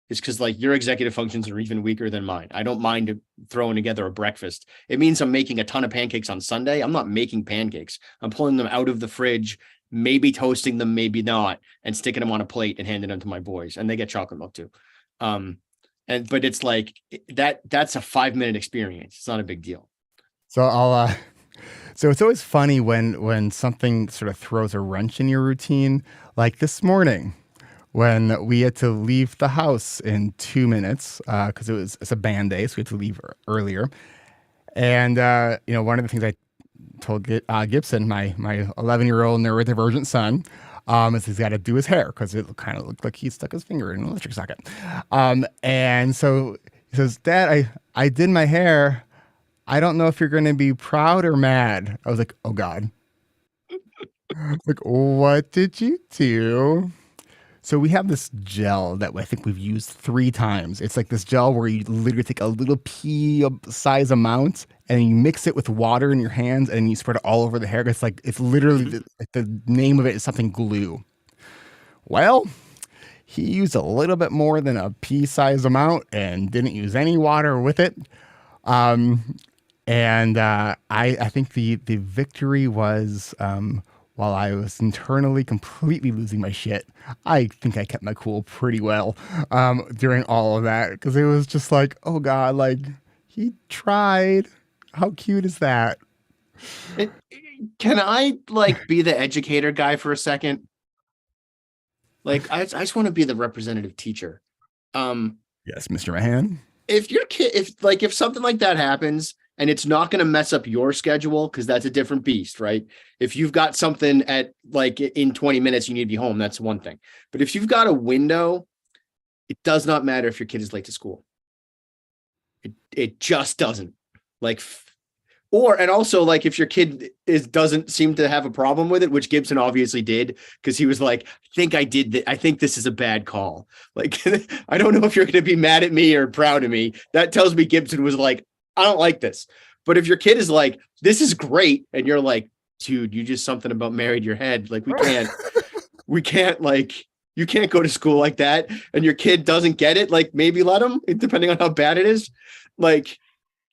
is because like your executive functions are even weaker than mine. I don't mind throwing together a breakfast. It means I'm making a ton of pancakes on Sunday. I'm not making pancakes. I'm pulling them out of the fridge, maybe toasting them, maybe not, and sticking them on a plate and handing them to my boys. And they get chocolate milk too. But it's like that's a 5-minute experience. It's not a big deal. So so it's always funny when something sort of throws a wrench in your routine, like this morning when we had to leave the house in 2 minutes because it's a band day, so we had to leave earlier. And one of the things I told Gibson, my 11-year-old neurodivergent son, is he's got to do his hair because it kind of looked like he stuck his finger in an electric socket. And so he says, "Dad, I did my hair. I don't know if you're going to be proud or mad." I was like, oh God. Like, what did you do? So we have this gel that I think we've used 3 times. It's like this gel where you literally take a little pea size amount and you mix it with water in your hands and you spread it all over the hair. It's literally the name of it is something glue. Well, he used a little bit more than a pea size amount and didn't use any water with it. And I think the victory was while I was internally completely losing my shit, I think I kept my cool pretty well during all of that, because it was just like, oh God, like he tried. How cute is that? Can I like be the educator guy for a second? Like I just want to be the representative teacher. Yes, Mr. Mahan. If your kid, if something like that happens, and it's not going to mess up your schedule, because that's a different beast, right? If you've got something at like in 20 minutes, you need to be home, that's one thing. But if you've got a window, it does not matter if your kid is late to school. It just doesn't. And also like if your kid doesn't seem to have a problem with it, which Gibson obviously did, because he was like, I think this is a bad call. Like, I don't know if you're going to be mad at me or proud of me. That tells me Gibson was like, I don't like this. But if your kid is like, this is great, and you're like, dude, you just something about married your head. Like we can't like, you can't go to school like that. And your kid doesn't get it. Like maybe let them, depending on how bad it is. Like,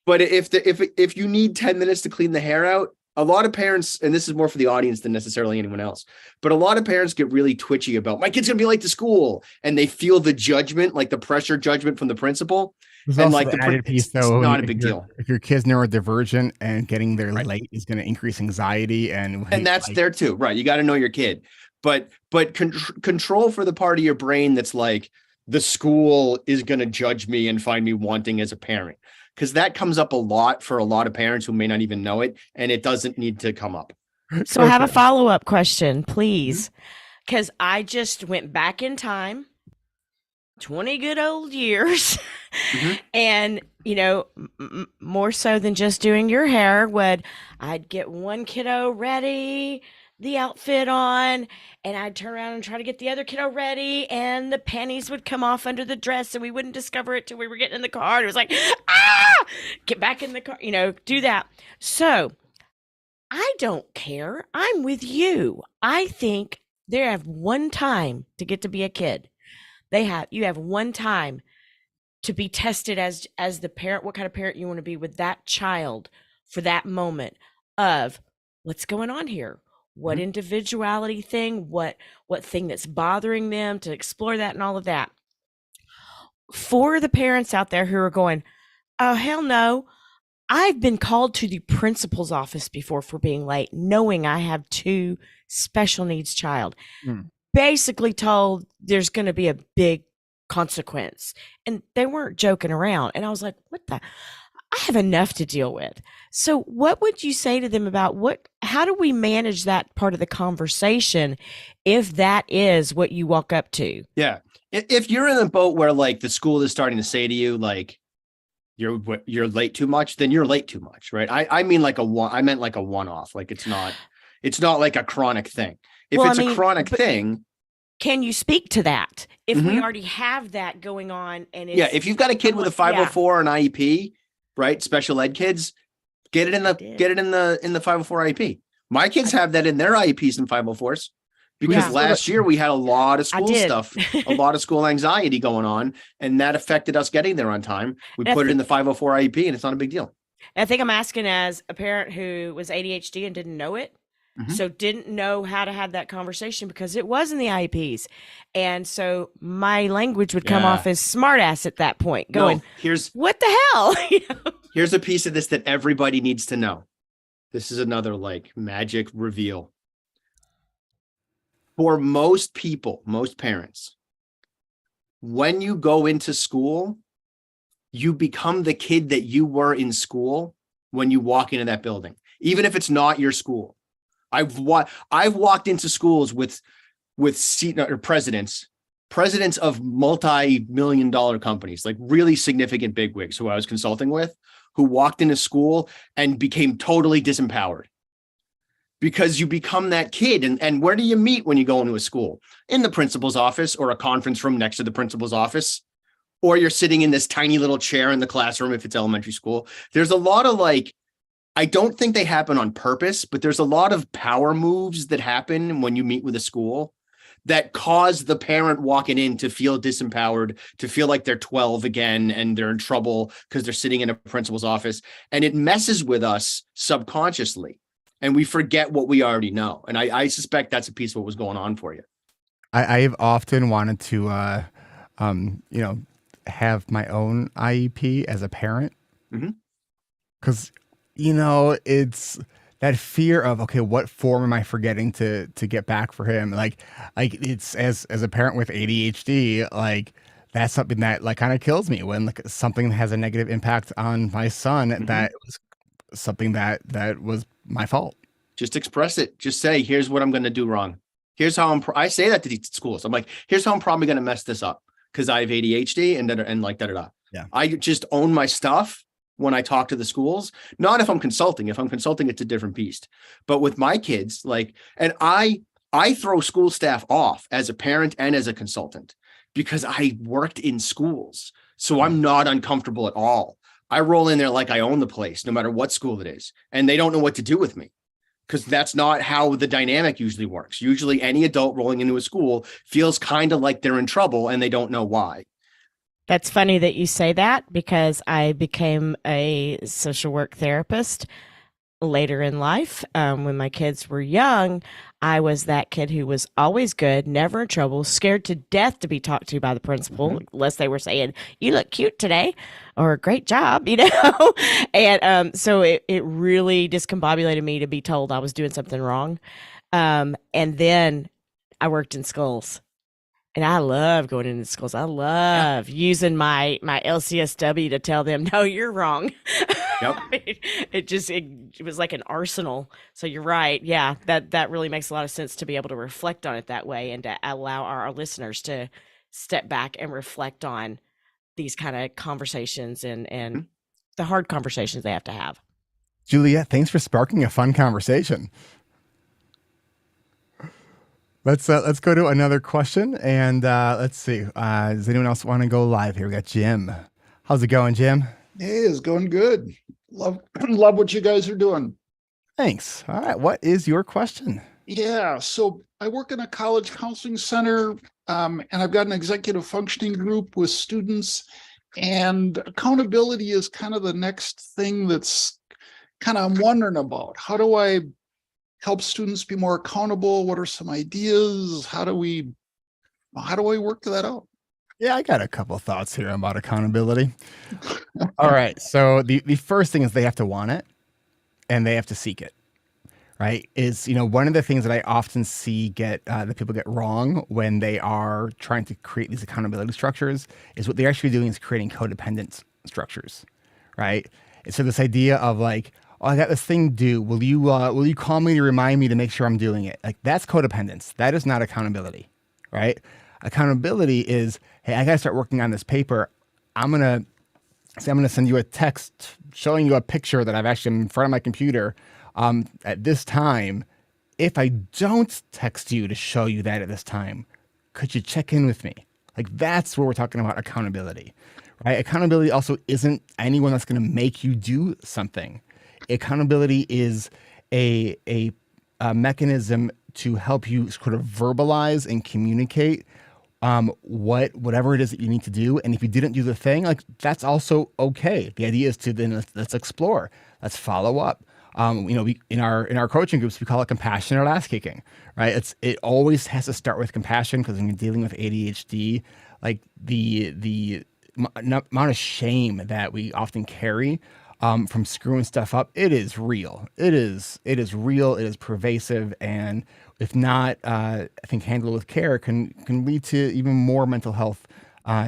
but if you need 10 minutes to clean the hair out, a lot of parents, and this is more for the audience than necessarily anyone else, but a lot of parents get really twitchy about my kid's gonna be late to school, and they feel the judgment, like the pressure judgment from the principal. There's and also like the the added piece, it's though, not a big deal. If your kid's neurodivergent and getting there late is going to increase anxiety, and that's there too, right? You got to know your kid, but control for the part of your brain that's like the school is going to judge me and find me wanting as a parent, because that comes up a lot for a lot of parents who may not even know it, and it doesn't need to come up. So I have a follow-up question, please, because I just went back in time 20 good old years. And more so than just doing your hair, I'd get one kiddo ready, the outfit on, and I'd turn around and try to get the other kiddo ready, and the panties would come off under the dress, and we wouldn't discover it till we were getting in the car. It was like, get back in the car, do that. So I don't care. I'm with you. I think they have one time to get to be a kid. You have one time to be tested as the parent, what kind of parent you want to be with that child for that moment of what's going on here. what individuality thing, what thing that's bothering them, to explore that and all of that. For the parents out there who are going, oh, hell no, I've been called to the principal's office before for being late, knowing I have 2 special needs child. Basically told there's going to be a big consequence. And they weren't joking around. And I was like, what the? I have enough to deal with. So what would you say to them about how do we manage that part of the conversation if that is what you walk up to? Yeah. If you're in the boat where like the school is starting to say to you, like, you're late too much, then you're late too much, right? I mean like I meant like a one-off. Like it's not like a chronic thing. If it's a chronic thing. Can you speak to that? If we already have that going on and it's, yeah, if you've got a kid with a 504 or an IEP, right? Special ed kids, get it in the 504 IEP. My kids have that in their IEPs and 504s. Because last year we had a lot of school stuff, a lot of school anxiety going on, and that affected us getting there on time. We put it in the 504 IEP, and it's not a big deal. I think I'm asking as a parent who was ADHD and didn't know it. So didn't know how to have that conversation because it was in the IEPs. And so my language would come off as smart ass at that point, going, what the hell? Here's a piece of this that everybody needs to know. This is another like magic reveal. For most people, most parents, when you go into school, you become the kid that you were in school when you walk into that building, even if it's not your school. I've walked into schools with presidents of multi-million-dollar companies, like really significant bigwigs who I was consulting with, who walked into school and became totally disempowered. Because you become that kid. And where do you meet when you go into a school? In the principal's office or a conference room next to the principal's office. Or you're sitting in this tiny little chair in the classroom if it's elementary school. There's a lot of like, I don't think they happen on purpose, but there's a lot of power moves that happen when you meet with a school that cause the parent walking in to feel disempowered, to feel like they're 12 again and they're in trouble because they're sitting in a principal's office. And it messes with us subconsciously. And we forget what we already know. And I suspect that's a piece of what was going on for you. I've often wanted to, have my own IEP as a parent. Because, it's that fear of, okay, what form am I forgetting to get back for him? Like it's as a parent with ADHD, like that's something that like kind of kills me when like something has a negative impact on my son. That was something that was my fault. Just express it. Just say, here's what I'm going to do wrong. Here's how I say that to these schools. I'm like, here's how I'm probably going to mess this up because I have ADHD and like da-da-da. Yeah. I just own my stuff when I talk to the schools, not if I'm consulting. If I'm consulting, it's a different beast. But with my kids, like, and I throw school staff off as a parent and as a consultant because I worked in schools. So I'm not uncomfortable at all. I roll in there like I own the place, no matter what school it is. And they don't know what to do with me because that's not how the dynamic usually works. Usually any adult rolling into a school feels kind of like they're in trouble and they don't know why. That's funny that you say that because I became a social work therapist later in life. When my kids were young, I was that kid who was always good, never in trouble, scared to death to be talked to by the principal, unless they were saying, you look cute today, or great job, And so it really discombobulated me to be told I was doing something wrong. And then I worked in schools. And I love going into schools. I love using my LCSW to tell them, no, you're wrong. Yep. It was like an arsenal. So you're right. Yeah, that really makes a lot of sense to be able to reflect on it that way and to allow our listeners to step back and reflect on these kind of conversations and the hard conversations they have to have. Juliet, thanks for sparking a fun conversation. Let's go to another question, and let's see. Does anyone else want to go live here? We got Jim. How's it going, Jim? Hey, it's going good. Love what you guys are doing. Thanks. All right. What is your question? Yeah. So I work in a college counseling center, and I've got an executive functioning group with students, and accountability is kind of the next thing that's kind of I'm wondering about. How do I help students be more accountable? What are some ideas? How do we work that out? Yeah, I got a couple thoughts here about accountability. All right. So the first thing is they have to want it and they have to seek it. Right. Is, one of the things that I often see that people get wrong when they are trying to create these accountability structures is what they're actually doing is creating codependent structures. Right. And so this idea of like, oh, I got this thing due. Will you call me to remind me to make sure I'm doing it? Like that's codependence. That is not accountability. Right. Accountability is, hey, I got to start working on this paper. I'm going to send you a text showing you a picture that I've actually in front of my computer at this time. If I don't text you to show you that at this time, could you check in with me? Like that's where we're talking about accountability, right? Accountability also isn't anyone that's going to make you do something. Accountability is a mechanism to help you sort of verbalize and communicate whatever it is that you need to do. And if you didn't do the thing, like that's also okay. The idea is to then let's explore, let's follow up. We in our coaching groups, we call it compassionate ass kicking, right? It always has to start with compassion because when you're dealing with ADHD, like the amount of shame that we often carry from screwing stuff up, it is real. It is real. It is pervasive, and if not, I think handled with care can lead to even more mental health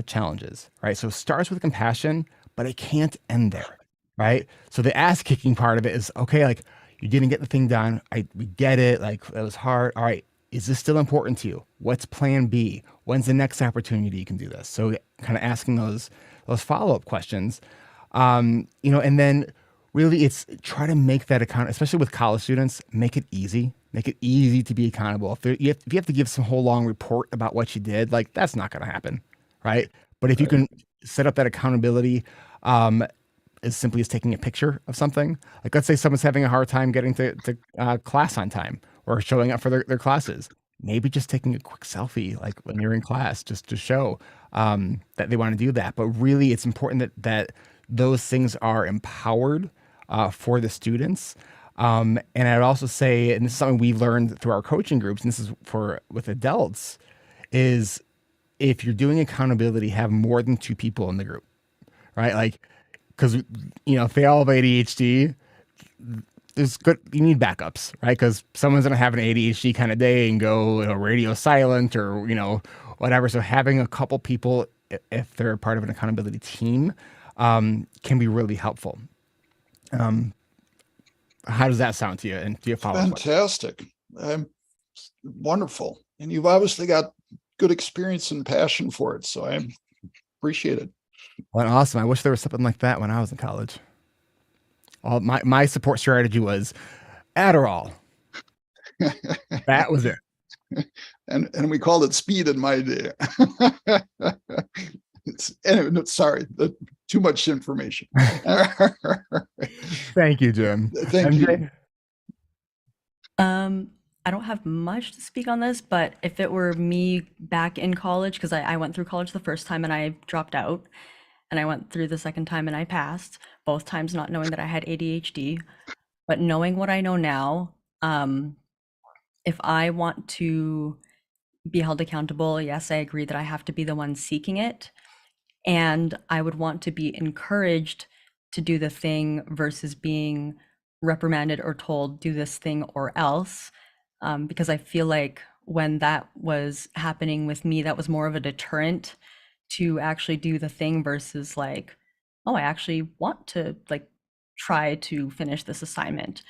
challenges, right? So it starts with compassion, but it can't end there, right? So the ass kicking part of it is okay. Like you didn't get the thing done. We get it. Like it was hard. All right. Is this still important to you? What's plan B? When's the next opportunity you can do this? So kind of asking those follow-up questions, and then really it's try to make that account, especially with college students, make it easy to be accountable. If you have to give some whole long report about what you did, like that's not going to happen. Right. But if you can set up that accountability, as simply as taking a picture of something. Like let's say someone's having a hard time getting to class on time or showing up for their classes. Maybe just taking a quick selfie, like when you're in class, just to show that they want to do that. But really, it's important that those things are empowered for the students. And I'd also say, and this is something we learned through our coaching groups, and this is with adults, is if you're doing accountability, have more than 2 people in the group, right? Like, because if they all have ADHD, there's good. You need backups, right? Because someone's gonna have an ADHD kind of day and go radio silent or whatever. So having a couple people, if they're part of an accountability team, can be really helpful. How does that sound to you? And do you follow? Fantastic. Wonderful. And you've obviously got good experience and passion for it. So I appreciate it. Well, awesome. I wish there was something like that when I was in college. All my support strategy was Adderall. That was it. And we called it speed in my day. Anyway, sorry, too much information. Thank you, Jim. Thank you. I don't have much to speak on this, but if it were me back in college, because I went through college the first time and I dropped out, and I went through the second time and I passed, both times not knowing that I had ADHD, but knowing what I know now, if I want to be held accountable, yes, I agree that I have to be the one seeking it. And I would want to be encouraged to do the thing versus being reprimanded or told, do this thing or else. Because I feel like when that was happening with me, that was more of a deterrent to actually do the thing versus like, oh, I actually want to like try to finish this assignment.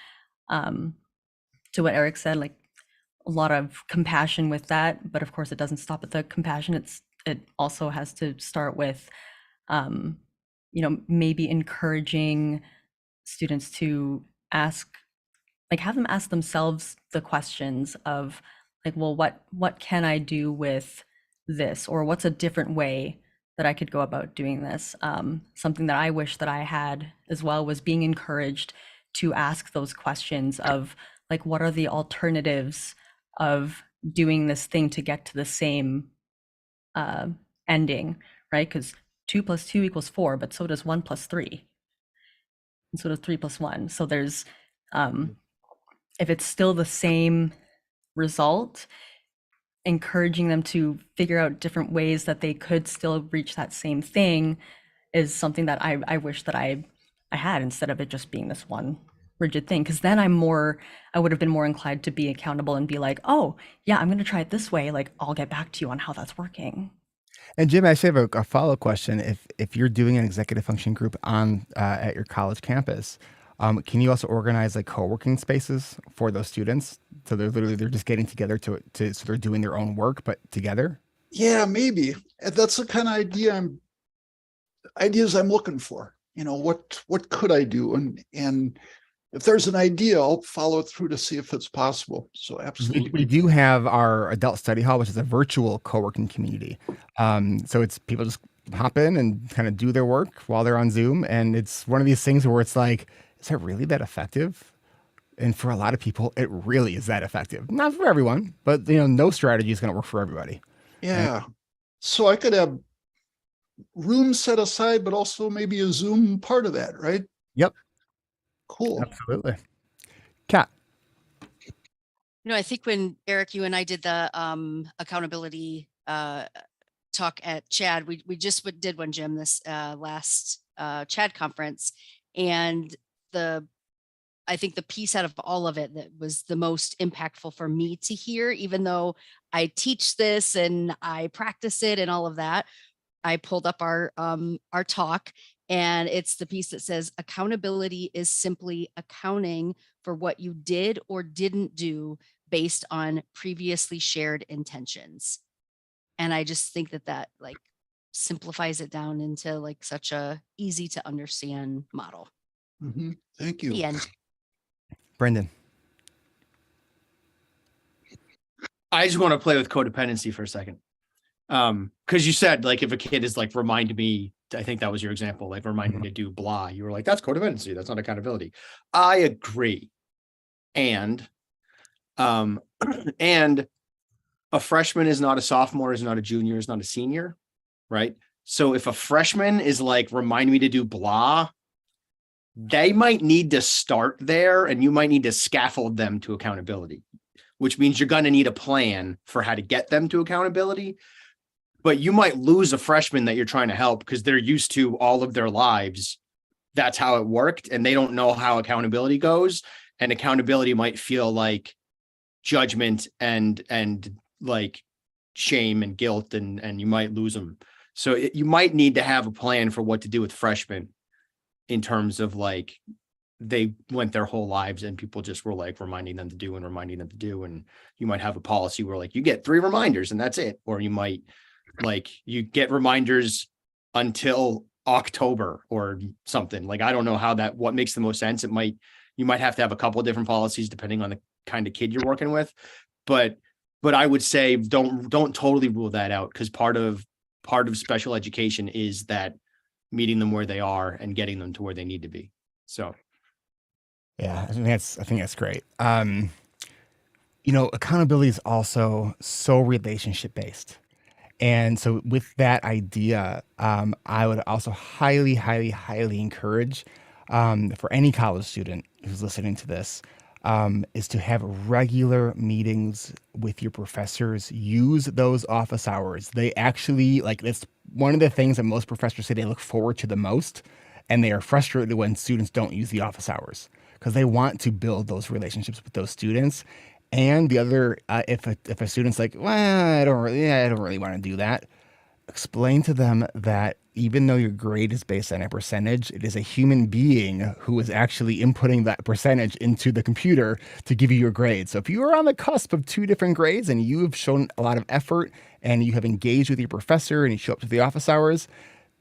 To what Eric said, like a lot of compassion with that, but of course it doesn't stop at the compassion. It also has to start with, maybe encouraging students to have them ask themselves the questions of like, well, what can I do with this, or what's a different way that I could go about doing this? Something that I wish that I had as well was being encouraged to ask those questions of like, what are the alternatives of doing this thing to get to the same ending, right? Because 2 + 2 = 4, but so does 1 + 3, and so does 3 + 1. So there's if it's still the same result, encouraging them to figure out different ways that they could still reach that same thing is something that I wish that I had, instead of it just being this one rigid thing. Because then I would have been more inclined to be accountable and be like, oh yeah, I'm going to try it this way. Like, I'll get back to you on how that's working. And Jim, I actually have a follow-up question. If you're doing an executive function group on at your college campus, can you also organize like co-working spaces for those students? So they're just getting together so they're doing their own work, but together? Yeah, maybe. And that's the kind of ideas I'm looking for. What could I do? And if there's an idea, I'll follow through to see if it's possible. So absolutely. We do have our adult study hall, which is a virtual co-working community. So it's people just hop in and kind of do their work while they're on Zoom. And it's one of these things where it's like, is that really that effective? And for a lot of people, it really is that effective. Not for everyone, but no strategy is going to work for everybody. Yeah. So I could have rooms set aside, but also maybe a Zoom part of that, right? Yep. Cool. Absolutely. Kat. I think when Eric, you and I did the accountability talk at CHAD, we just did one, Jim, this last CHAD conference, and I think the piece out of all of it that was the most impactful for me to hear, even though I teach this and I practice it and all of that, I pulled up our talk, and it's the piece that says accountability is simply accounting for what you did or didn't do based on previously shared intentions. And I just think that like simplifies it down into like such a easy to understand model. Mm-hmm. Thank you. The end. Brendan. I just want to play with codependency for a second. Because you said, like, if a kid is like, remind me, I think that was your example, like remind me to do blah. You were like, that's codependency. That's not accountability. I agree. And and a freshman is not a sophomore, is not a junior, is not a senior, right? So if a freshman is like, remind me to do blah, they might need to start there, and you might need to scaffold them to accountability, which means you're going to need a plan for how to get them to accountability. But you might lose a freshman that you're trying to help because they're used to all of their lives. That's how it worked. And they don't know how accountability goes. And accountability might feel like judgment and like shame and guilt, and you might lose them. So you might need to have a plan for what to do with freshmen in terms of like, they went their whole lives and people just were like reminding them to do. And you might have a policy where like you get 3 reminders and that's it. Or you might like, you get reminders until October or something. Like, I don't know what makes the most sense. You might have to have a couple of different policies depending on the kind of kid you're working with. But I would say don't totally rule that out, because part of special education is that meeting them where they are and getting them to where they need to be. So yeah, I think that's great. Accountability is also so relationship based. And so with that idea, I would also highly, highly, highly encourage for any college student who's listening to this, is to have regular meetings with your professors. Use those office hours. They actually, like, it's one of the things that most professors say they look forward to the most. And they are frustrated when students don't use the office hours because they want to build those relationships with those students. And the other, if a student's like, well, I don't really want to do that, explain to them that even though your grade is based on a percentage, it is a human being who is actually inputting that percentage into the computer to give you your grade. So if you are on the cusp of 2 different grades and you have shown a lot of effort and you have engaged with your professor and you show up to the office hours,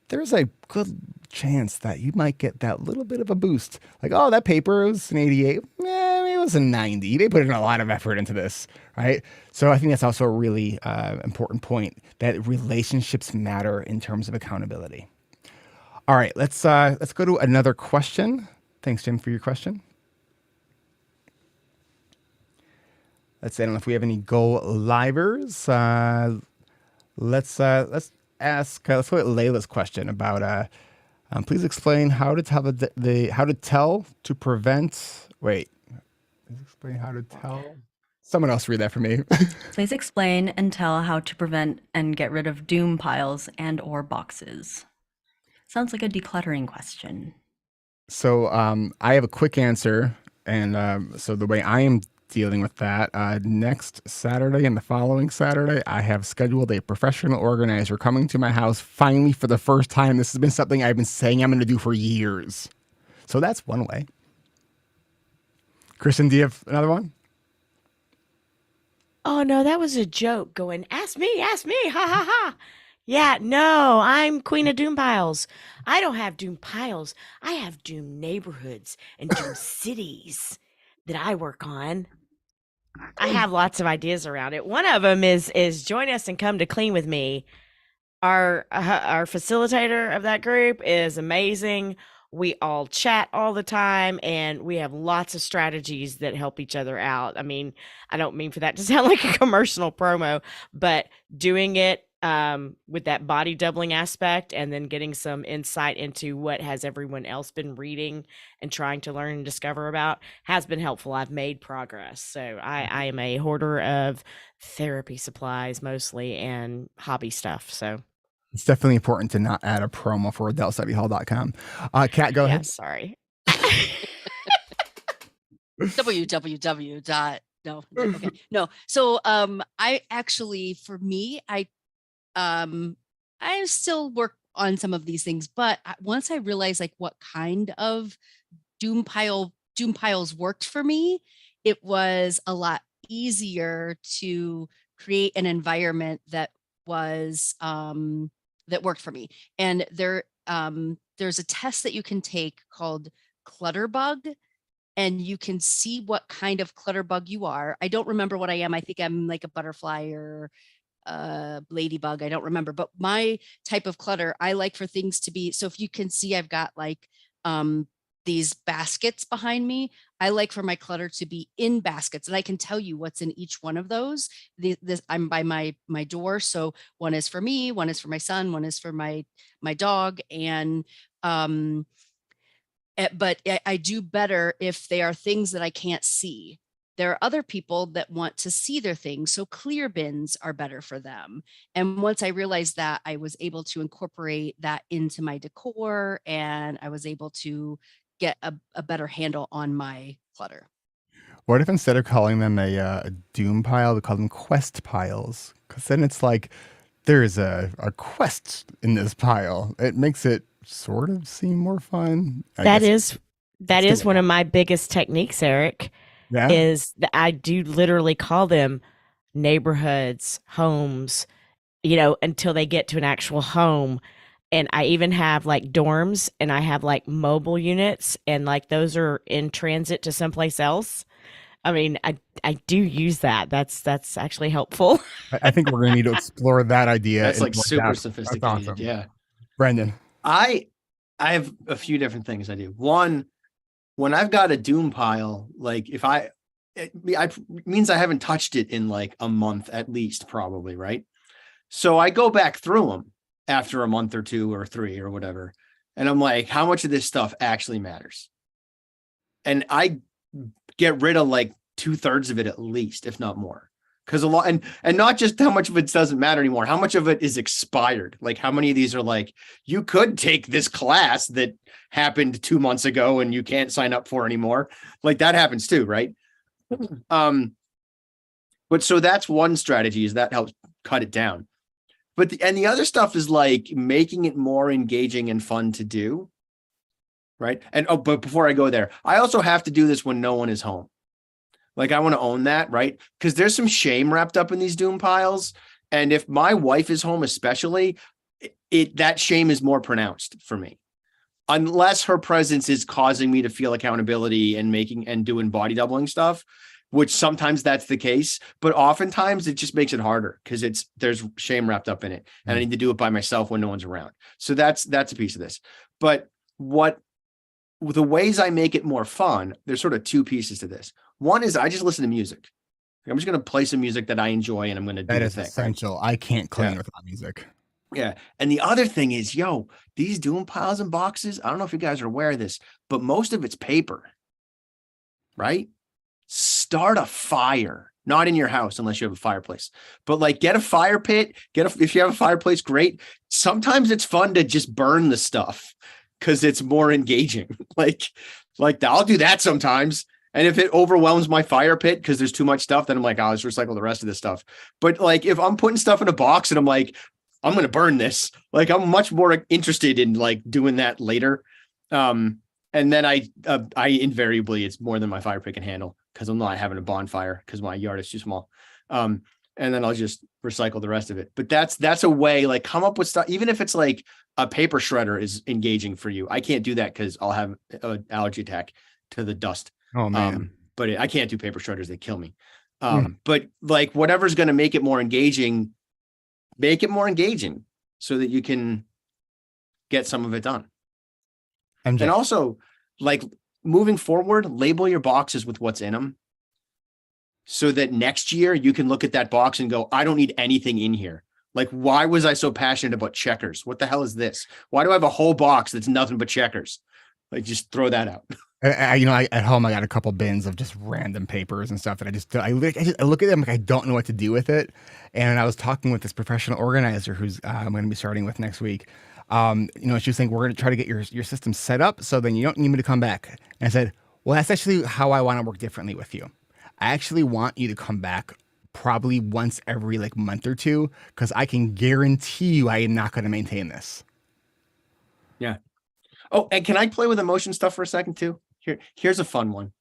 there's a good chance that you might get that little bit of a boost. Like, oh, that paper was an 88. Maybe it was a 90. They put in a lot of effort into this, right? So I think that's also a really important point, that relationships matter in terms of accountability. All right, let's go to another question. Thanks, Jim, for your question. Let's see, I don't know if we have any go-livers. Let's go with Layla's question about please explain how to tell to prevent. Wait, Please explain how to tell. Someone else read that for me. Please explain and tell how to prevent and get rid of doom piles and or boxes. Sounds like a decluttering question. So I have a quick answer. And so the way I am dealing with that, next Saturday and the following Saturday, I have scheduled a professional organizer coming to my house finally for the first time. This has been something I've been saying I'm going to do for years. So that's one way. Kristen, do you have another one? Oh no, that was a joke going, ask me, ha ha ha. Yeah, no, I'm Queen of Doom Piles. I don't have Doom Piles. I have Doom neighborhoods and Doom cities that I work on. I have lots of ideas around it. One of them is join us and come to clean with me. Our facilitator of that group is amazing. We all chat all the time and we have lots of strategies that help each other out. I mean, I don't mean for that to sound like a commercial promo, but doing it with that body doubling aspect and then getting some insight into what has everyone else been reading and trying to learn and discover about has been helpful. I've made progress. So I am a hoarder of therapy supplies mostly and hobby stuff. So It's definitely important to not add a promo for adultstudyhall.com. Kat, go ahead. Sorry. www. No, okay, no. So I actually, for me, I still work on some of these things, but once I realized like what kind of doom piles worked for me, it was a lot easier to create an environment that was that worked for me. And there's a test that you can take called Clutterbug, and you can see what kind of clutterbug you are. I don't remember what I am. I think I'm like a butterfly or ladybug. I don't remember, but my type of clutter, I like for things to be, so if you can see, I've got like these baskets behind me. I like for my clutter to be in baskets, and I can tell you what's in each one of those. I'm by my door, so one is for me, one is for my son, one is for my dog, and but I do better if they are things that I can't see. There are other people that want to see their things, so clear bins are better for them. And once I realized that, I was able to incorporate that into my decor, and I was able to get a better handle on my clutter. What if instead of calling them a doom pile, we call them quest piles? Because then it's like there's a quest in this pile. It makes it sort of seem more fun. That is one of my biggest techniques, Eric. Yeah. Is that I do literally call them neighborhoods, homes, until they get to an actual home. And I even have like dorms, and I have like mobile units, and like those are in transit to someplace else. I mean, I do use that. That's actually helpful. I think we're going to need to explore that idea. That's like super depth. sophisticated. That's awesome. Yeah. Brendan. I have a few different things I do. One, when I've got a doom pile, like it means I haven't touched it in like a month at least, probably, right? So I go back through them after a month or two or three or whatever. And I'm like, how much of this stuff actually matters? And I get rid of like 2/3 of it at least, if not more. Because a lot, and not just how much of it doesn't matter anymore, how much of it is expired. Like how many of these are like, you could take this class that happened 2 months ago and you can't sign up for anymore. Like that happens too, right? But so that's one strategy, is that helps cut it down. But the other stuff is like making it more engaging and fun to do. Right. And but before I go there, I also have to do this when no one is home. Like I want to own that, right? Because there's some shame wrapped up in these doom piles. And if my wife is home, especially, that shame is more pronounced for me. Unless her presence is causing me to feel accountability and doing body doubling stuff, which sometimes that's the case, but oftentimes it just makes it harder because there's shame wrapped up in it, and I need to do it by myself when no one's around. So that's a piece of this. But the ways I make it more fun, there's sort of two pieces to this. One is I just listen to music. I'm just going to play some music that I enjoy, and I'm going to do that the is thing. Essential. I can't clean without music. Yeah. And the other thing is, these doom piles and boxes, I don't know if you guys are aware of this, but most of it's paper, right? start a fire, not in your house unless you have a fireplace, but like get a fire pit, if you have a fireplace, great. Sometimes it's fun to just burn the stuff because it's more engaging. like I'll do that sometimes. And if it overwhelms my fire pit because there's too much stuff, then I'm like, I'll just recycle the rest of this stuff. But like if I'm putting stuff in a box and I'm like, I'm going to burn this, like I'm much more interested in like doing that later. And then I invariably, it's more than my fire pit can handle because I'm not having a bonfire because my yard is too small. And then I'll just recycle the rest of it. But that's a way, like come up with stuff, even if it's like a paper shredder is engaging for you. I can't do that because I'll have an allergy attack to the dust. Oh man. But I can't do paper shredders. They kill me. But like whatever's going to make it more engaging so that you can get some of it done. MJ. And also like moving forward, label your boxes with what's in them so that next year you can look at that box and go, I don't need anything in here. Like, why was I so passionate about checkers? What the hell is this? Why do I have a whole box that's nothing but checkers? Like, just throw that out. At home, I got a couple bins of just random papers and stuff that I look at them like I don't know what to do with it. And I was talking with this professional organizer who's I'm going to be starting with next week. She was saying, we're going to try to get your system set up so then you don't need me to come back. And I said, well, that's actually how I want to work differently with you. I actually want you to come back probably once every like month or two, because I can guarantee you I am not going to maintain this. Yeah. Oh, and can I play with emotion stuff for a second too? Here's a fun one.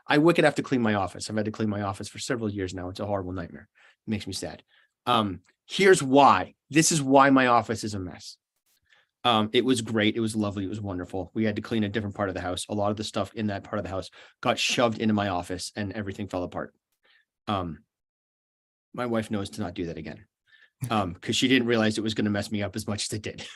I wicked have to clean my office. I've had to clean my office for several years now. It's a horrible nightmare. It makes me sad. Here's why. This is why my office is a mess. It was great. It was lovely. It was wonderful. We had to clean a different part of the house. A lot of the stuff in that part of the house got shoved into my office and everything fell apart. My wife knows to not do that again. Because she didn't realize it was going to mess me up as much as it did.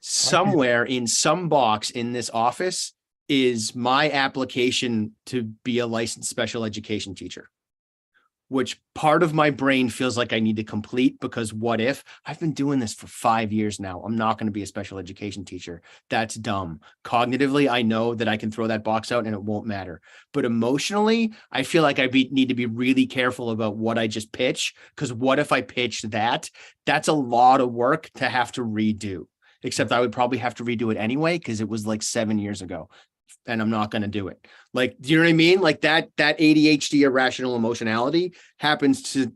Somewhere in some box in this office is my application to be a licensed special education teacher, which part of my brain feels like I need to complete because what if I've been doing this for 5 years now? I'm not going to be a special education teacher. That's dumb. Cognitively, I know that I can throw that box out and it won't matter. But emotionally, I feel like need to be really careful about what I just pitch, because what if I pitch that? That's a lot of work to have to redo, except I would probably have to redo it anyway because it was like 7 years ago. And I'm not going to do it. Like, do you know what I mean? Like that ADHD irrational emotionality happens to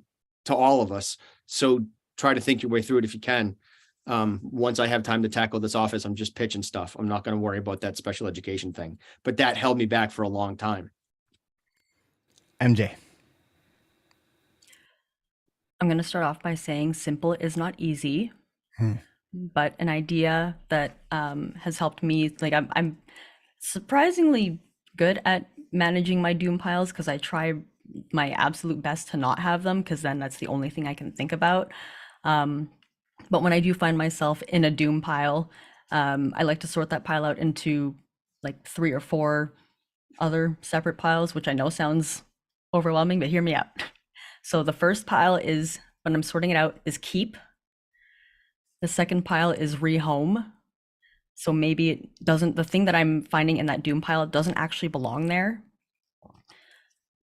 all of us. So try to think your way through it if you can. Once I have time to tackle this office, I'm just pitching stuff. I'm not going to worry about that special education thing, but that held me back for a long time. MJ. I'm going to start off by saying simple is not easy, but an idea that has helped me. Like I'm surprisingly good at managing my doom piles because I try my absolute best to not have them, because then that's the only thing I can think about. But when I do find myself in a doom pile, I like to sort that pile out into like 3 or 4 other separate piles, which I know sounds overwhelming, but hear me out. So the first pile is, when I'm sorting it out, is keep. The second pile is rehome. So maybe it doesn't, the thing that I'm finding in that doom pile doesn't actually belong there.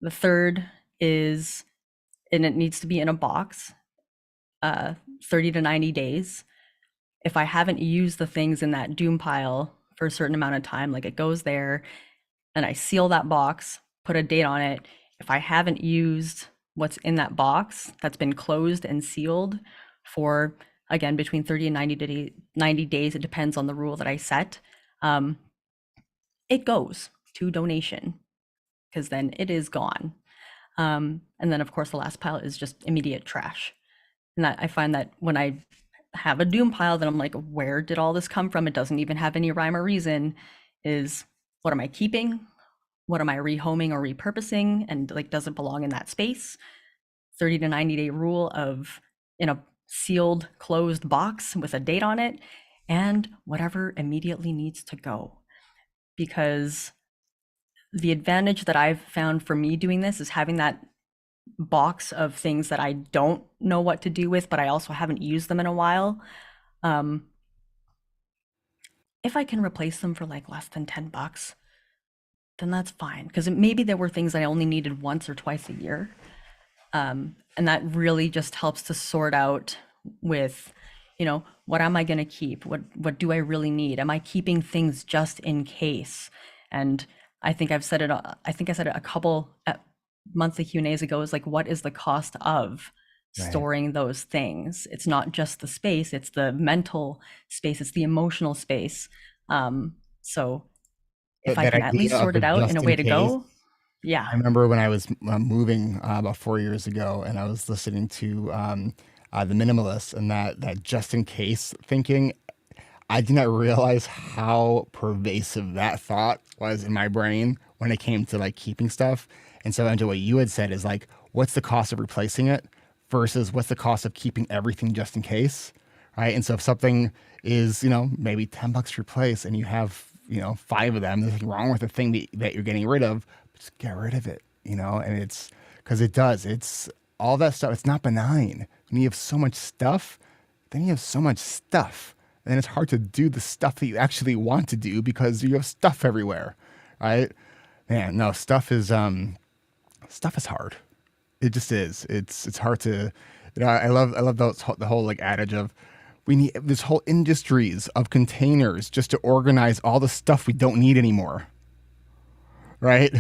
The third is, and it needs to be in a box, 30 to 90 days. If I haven't used the things in that doom pile for a certain amount of time, like it goes there and I seal that box, put a date on it. If I haven't used what's in that box that's been closed and sealed for, again, between 30 and 90 days, it depends on the rule that I set, it goes to donation, because then it is gone. And then, of course, the last pile is just immediate trash. And I find that when I have a doom pile that I'm like, where did all this come from? It doesn't even have any rhyme or reason. Is what am I keeping? What am I rehoming or repurposing? And like, does it belong in that space? 30 to 90 day rule of in a sealed, closed box with a date on it, and whatever immediately needs to go. Because the advantage that I've found for me doing this is having that box of things that I don't know what to do with, but I also haven't used them in a while. If I can replace them for like less than $10, then that's fine. Because maybe there were things I only needed once or twice a year. And that really just helps to sort out with, what am I going to keep? What do I really need? Am I keeping things just in case? And I think I said it a couple monthly Q&As ago, is like, what is the cost of storing those things? It's not just the space, it's the mental space, it's the emotional space. So if I That can at idea least of sort the it out just in a in way to case. go. Yeah. I remember when I was moving about 4 years ago, and I was listening to the Minimalists, and that just in case thinking. I did not realize how pervasive that thought was in my brain when it came to like keeping stuff. And so, Angela, what you had said is like, what's the cost of replacing it versus what's the cost of keeping everything just in case, right? And so if something is, maybe $10 to replace, and you have, 5 of them, there's nothing wrong with the thing that you're getting rid of. Just get rid of it, and it's because it's all that stuff. It's not benign. When you have so much stuff, then you have so much stuff. And it's hard to do the stuff that you actually want to do because you have stuff everywhere, right? Man, no, stuff is hard. It just is. It's hard to, I love the whole like adage of we need this whole industries of containers just to organize all the stuff we don't need anymore, right?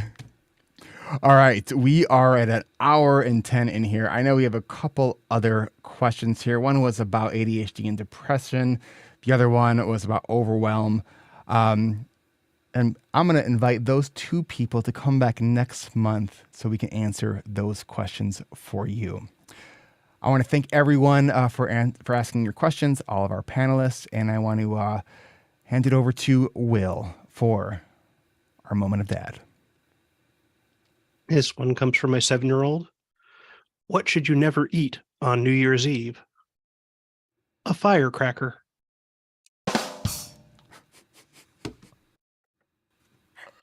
All right, we are at 1:10 in here. I know we have a couple other questions here. One was about ADHD and depression. The other one was about overwhelm. And I'm going to invite those 2 people to come back next month so we can answer those questions for you. I want to thank everyone for asking your questions, all of our panelists, and I want to hand it over to Will for our moment of dad. This one comes from my 7-year-old. What should you never eat on New Year's Eve? A firecracker.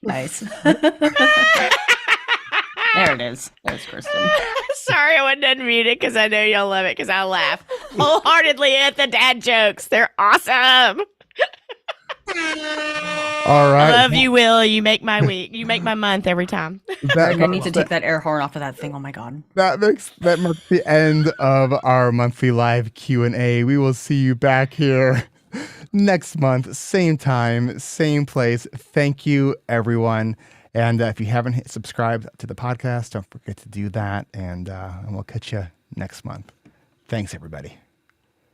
Nice. There it is. There's Kristen. Sorry, I wouldn't unmute it because I know you'll love it because I laugh wholeheartedly at the dad jokes. They're awesome. All right. I love you, Will. You make my week. You make my month every time. Eric, I need to take that air horn off of that thing. Oh my God. That marks the end of our monthly live Q&A. We will see you back here next month, same time, same place. Thank you, everyone. And if you haven't subscribed to the podcast, don't forget to do that. And we'll catch you next month. Thanks, everybody.